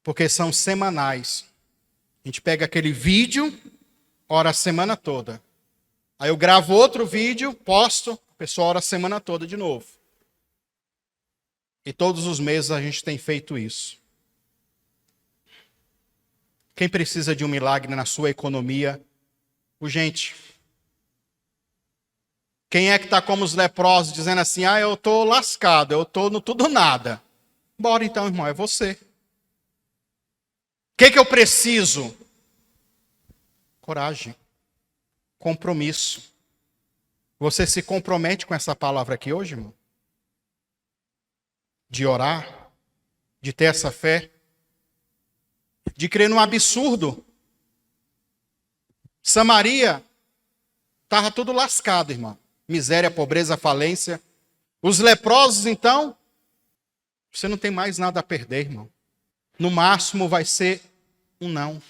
porque são semanais. A gente pega aquele vídeo, ora a semana toda. Aí eu gravo outro vídeo, posto, a pessoa ora a semana toda de novo. E todos os meses a gente tem feito isso. Quem precisa de um milagre na sua economia? Urgente. Quem é que está como os leprosos, dizendo assim, eu estou lascado, eu estou no tudo nada. Bora então, irmão, é você. O que eu preciso? Coragem. Compromisso. Você se compromete com essa palavra aqui hoje, irmão? De orar, de ter essa fé, de crer num absurdo. Samaria estava tudo lascado, irmão. Miséria, pobreza, falência. Os leprosos, então, você não tem mais nada a perder, irmão. No máximo vai ser um não.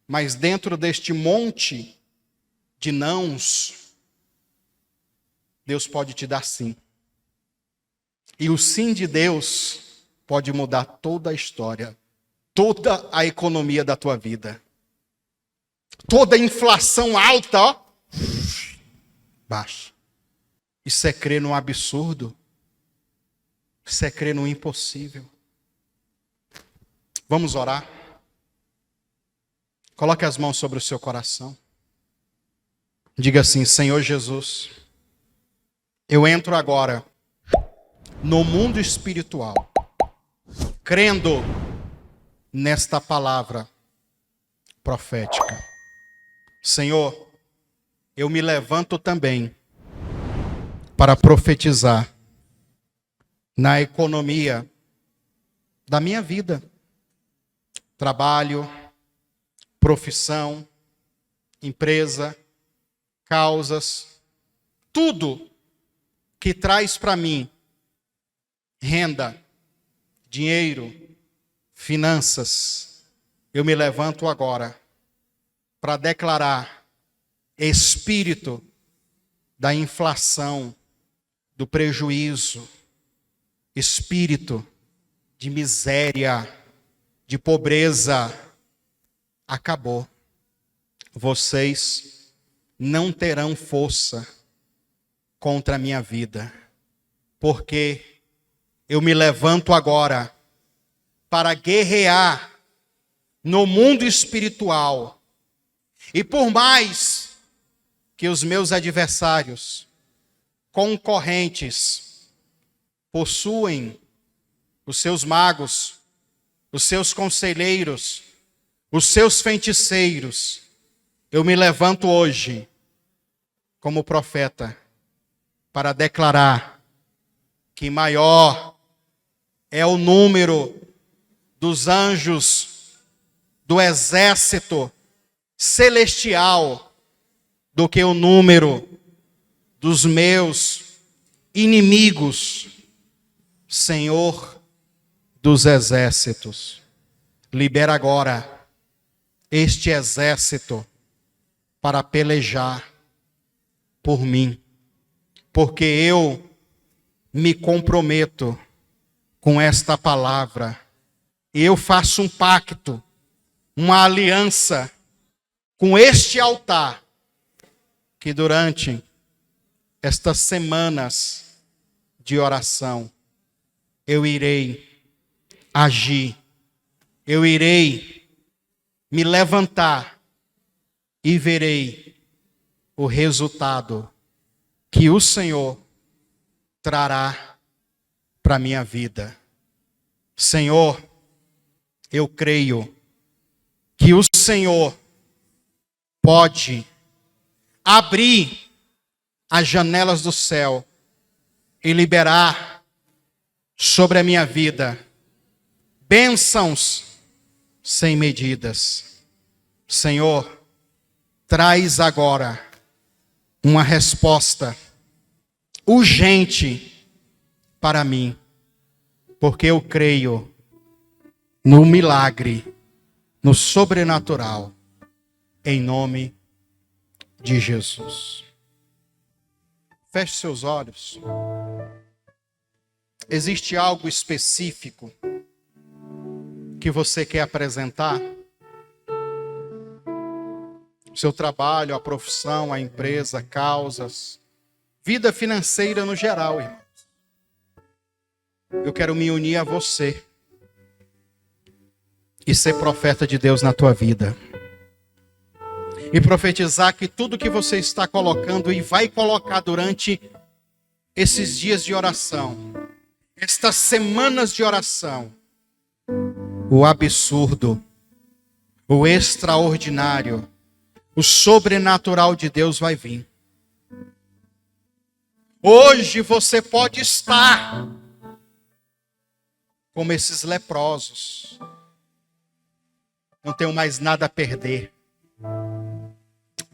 Mas dentro deste monte de nãos, Deus pode te dar sim. E o sim de Deus pode mudar toda a história, toda a economia da tua vida. Toda a inflação alta, baixa. Isso é crer no absurdo. Isso é crer no impossível. Vamos orar? Coloque as mãos sobre o seu coração. Diga assim, Senhor Jesus, eu entro agora no mundo espiritual, crendo nesta palavra profética. Senhor, eu me levanto também para profetizar na economia da minha vida. Trabalho, profissão, empresa, causas, tudo que traz para mim renda, dinheiro, finanças. Eu me levanto agora para declarar espírito da inflação, do prejuízo, espírito de miséria, de pobreza, acabou. Vocês não terão força contra a minha vida, porque eu me levanto agora para guerrear no mundo espiritual. E por mais que os meus adversários, concorrentes, possuem os seus magos, os seus conselheiros, os seus feiticeiros, eu me levanto hoje como profeta para declarar que maior é o número dos anjos do exército celestial do que o número dos meus inimigos. Senhor dos exércitos, libera agora este exército para pelejar por mim, porque eu me comprometo com esta palavra. Eu faço um pacto, uma aliança com este altar, que durante estas semanas de oração, eu irei agir, eu irei me levantar e verei o resultado que o Senhor trará para a minha vida. Senhor, eu creio que o Senhor pode abrir as janelas do céu e liberar sobre a minha vida bênçãos sem medidas. Senhor, traz agora uma resposta urgente para mim, porque eu creio no milagre, no sobrenatural, em nome de Jesus. Feche seus olhos. Existe algo específico que você quer apresentar? O seu trabalho, a profissão, a empresa, causas, vida financeira no geral, irmãos. Eu quero me unir a você e ser profeta de Deus na tua vida. E profetizar que tudo que você está colocando e vai colocar durante esses dias de oração, estas semanas de oração, o absurdo, o extraordinário, o sobrenatural de Deus vai vir. Hoje você pode estar como esses leprosos. Não tenho mais nada a perder.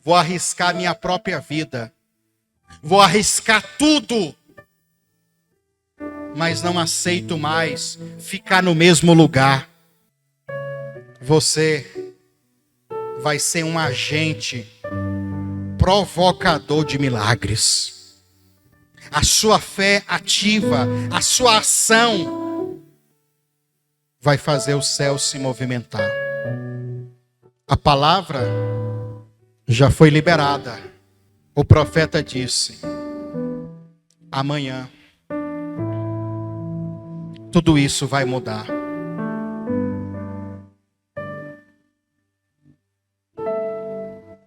Vou arriscar minha própria vida. Vou arriscar tudo. Mas não aceito mais ficar no mesmo lugar. Você vai ser um agente provocador de milagres. A sua fé ativa, a sua ação vai fazer o céu se movimentar. A palavra já foi liberada. O profeta disse: amanhã tudo isso vai mudar.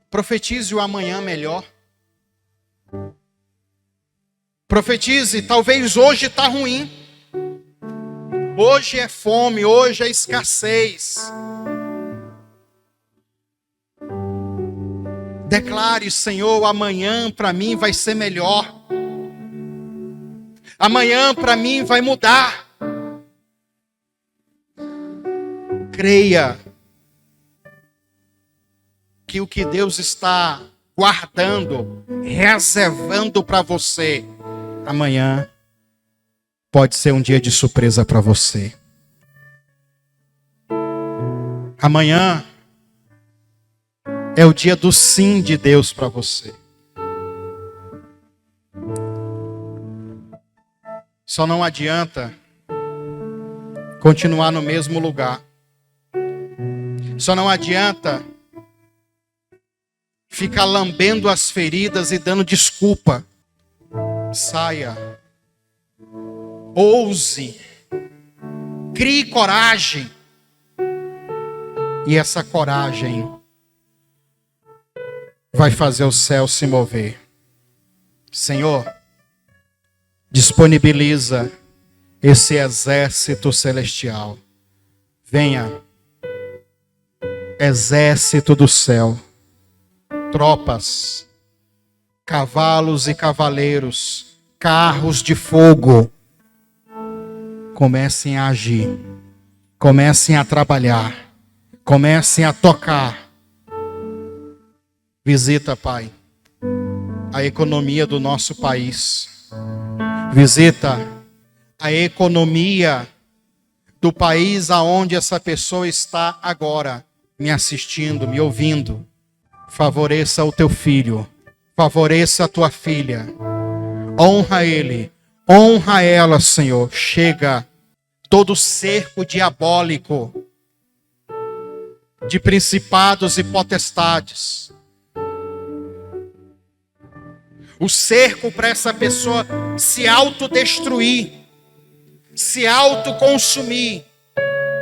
Profetize o amanhã melhor. Profetize, talvez hoje está ruim. Hoje é fome, hoje é escassez. Declare: Senhor, amanhã para mim vai ser melhor. Amanhã para mim vai mudar. Creia que o que Deus está guardando, reservando para você, amanhã pode ser um dia de surpresa para você. Amanhã é o dia do sim de Deus para você. Só não adianta continuar no mesmo lugar. Só não adianta ficar lambendo as feridas e dando desculpa. Saia. Ouse. Crie coragem. E essa coragem vai fazer o céu se mover. Senhor, disponibiliza esse exército celestial. Venha, exército do céu, tropas, cavalos e cavaleiros, carros de fogo, comecem a agir, comecem a trabalhar, comecem a tocar. Visita, Pai, a economia do nosso país. Visita a economia do país aonde essa pessoa está agora, me assistindo, me ouvindo. Favoreça o teu filho, favoreça a tua filha. Honra ele, honra ela, Senhor. Chega todo cerco diabólico de principados e potestades. O cerco para essa pessoa se autodestruir, se autoconsumir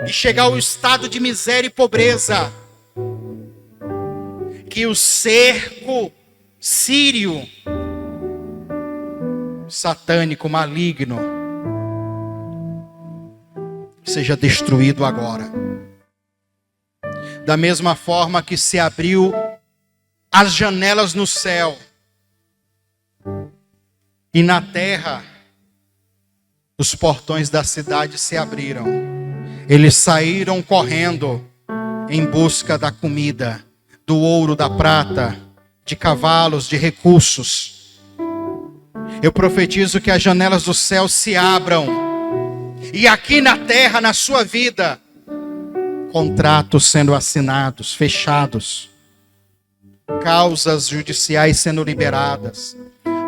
e chegar ao estado de miséria e pobreza. que o cerco sírio, satânico, maligno, seja destruído agora. Da mesma forma que se abriu as janelas no céu e na terra, os portões da cidade se abriram. Eles saíram correndo em busca da comida, do ouro, da prata, de cavalos, de recursos. Eu profetizo que as janelas do céu se abram. E aqui na terra, na sua vida, contratos sendo assinados, fechados. Causas judiciais sendo liberadas.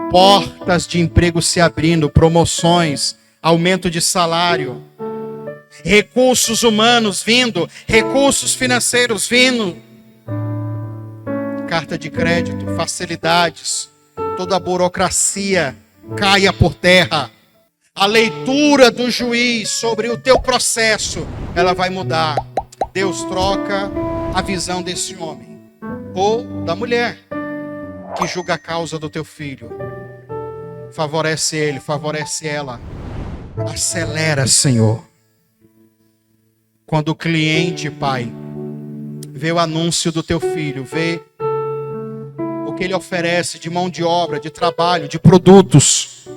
Portas de emprego se abrindo, promoções, aumento de salário. Recursos humanos vindo, recursos financeiros vindo. Carta de crédito, facilidades, toda a burocracia caia por terra. A leitura do juiz sobre o teu processo, ela vai mudar. Deus troca a visão desse homem ou da mulher que julga a causa do teu filho. Favorece ele, favorece ela. Acelera, Senhor. Quando o cliente, Pai, vê o anúncio do teu filho, vê o que ele oferece de mão de obra, de trabalho, de produtos,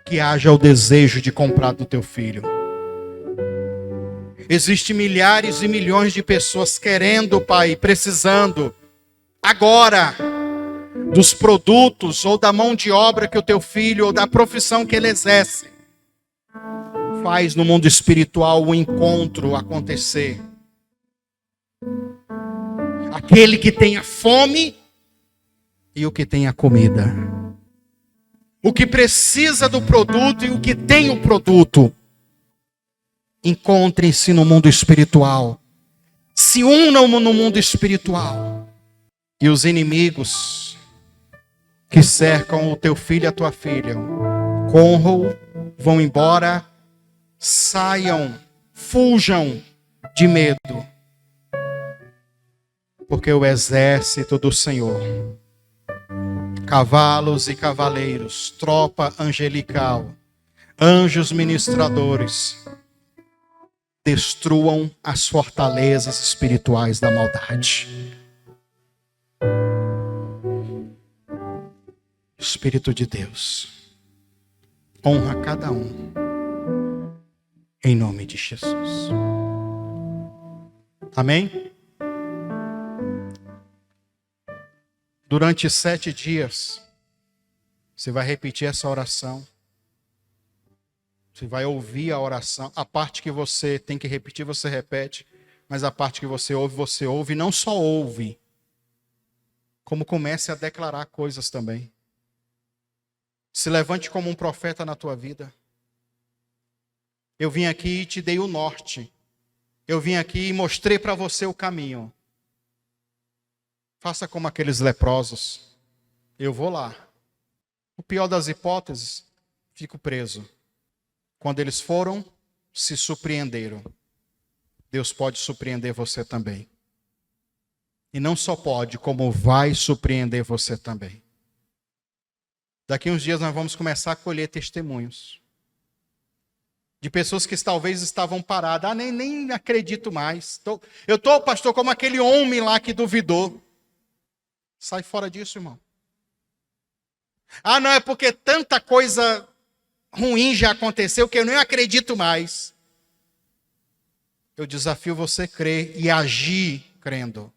que haja o desejo de comprar do teu filho. Existem milhares e milhões de pessoas querendo, Pai, precisando, agora, dos produtos ou da mão de obra que o teu filho, ou da profissão que ele exerce. Faz no mundo espiritual o encontro acontecer. Aquele que tenha fome e o que tenha comida. O que precisa do produto e o que tem o produto. Encontrem-se no mundo espiritual. Se unam no mundo espiritual. E os inimigos que cercam o teu filho e a tua filha corram, vão embora, saiam, fujam de medo. Porque o exército do Senhor, cavalos e cavaleiros, tropa angelical, anjos ministradores, destruam as fortalezas espirituais da maldade. Espírito de Deus, honra cada um, em nome de Jesus. Amém? Durante 7 dias, você vai repetir essa oração. Você vai ouvir a oração. A parte que você tem que repetir, você repete. Mas a parte que você ouve. E não só ouve, como comece a declarar coisas também. Se levante como um profeta na tua vida. Eu vim aqui e te dei o norte. Eu vim aqui e mostrei para você o caminho. Faça como aqueles leprosos. Eu vou lá. O pior das hipóteses, fico preso. Quando eles foram, se surpreenderam. Deus pode surpreender você também. E não só pode, como vai surpreender você também. Daqui uns dias nós vamos começar a colher testemunhos. De pessoas que talvez estavam paradas. Nem acredito mais. Eu estou, pastor, como aquele homem lá que duvidou. Sai fora disso, irmão. Não, é porque tanta coisa ruim já aconteceu que eu nem acredito mais. Eu desafio você a crer e agir crendo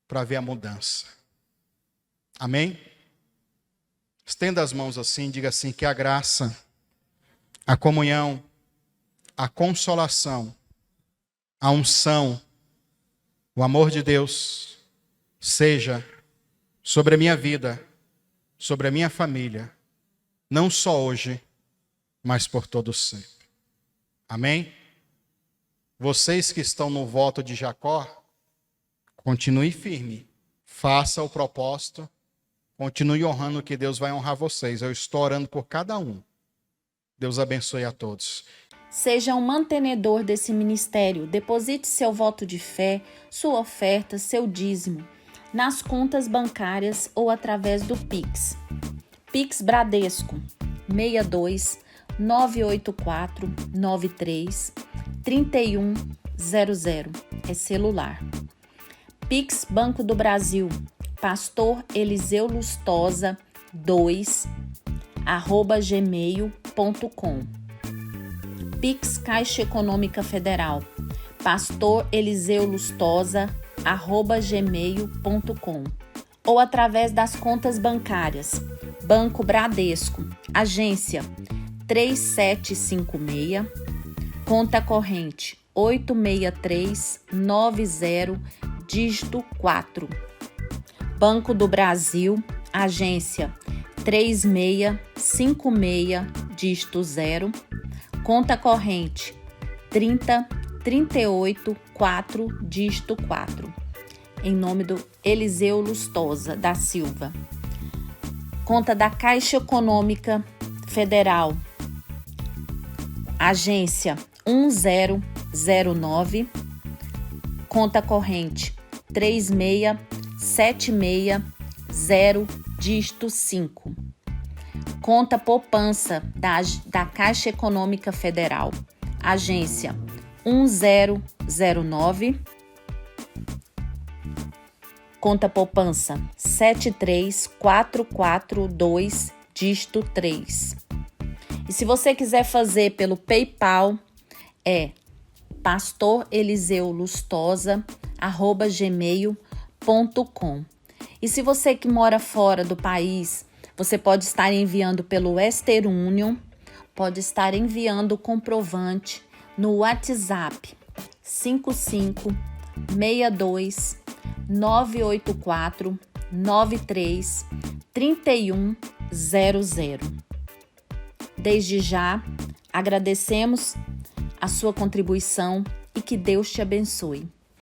para ver a mudança. Amém? Estenda as mãos assim, diga assim, que a graça, a comunhão, a consolação, a unção, o amor de Deus seja sobre a minha vida, sobre a minha família, não só hoje, mas por todo sempre. Amém? Vocês que estão no voto de Jacó, continue firme, faça o propósito, continue honrando que Deus vai honrar vocês. Eu estou orando por cada um. Deus abençoe a todos. Seja um mantenedor desse ministério. Deposite seu voto de fé, sua oferta, seu dízimo, nas contas bancárias ou através do Pix. Pix Bradesco 62 984 93 3100 é celular. Pix Banco do Brasil Pastor Eliseu Lustosa 2 @gmail.com. Pix Caixa Econômica Federal Pastor Eliseu Lustosa @gmail.com ou através das contas bancárias Banco Bradesco, agência 3756, conta corrente 86390, dígito 4. Banco do Brasil, agência 3656, dígito 0, conta corrente 30384, dígito 4. Em nome do Eliseu Lustosa da Silva. Conta da Caixa Econômica Federal, agência 1009, conta corrente 36760, dígito 5. Conta poupança da Caixa Econômica Federal, agência 1009, conta poupança 73442, dígito 3. E se você quiser fazer pelo PayPal, é pastoreliseulustosa@gmail.com. E se você que mora fora do país, você pode estar enviando pelo Western Union, pode estar enviando o comprovante no WhatsApp 5562 984 93 3100. Desde já, agradecemos a sua contribuição e que Deus te abençoe.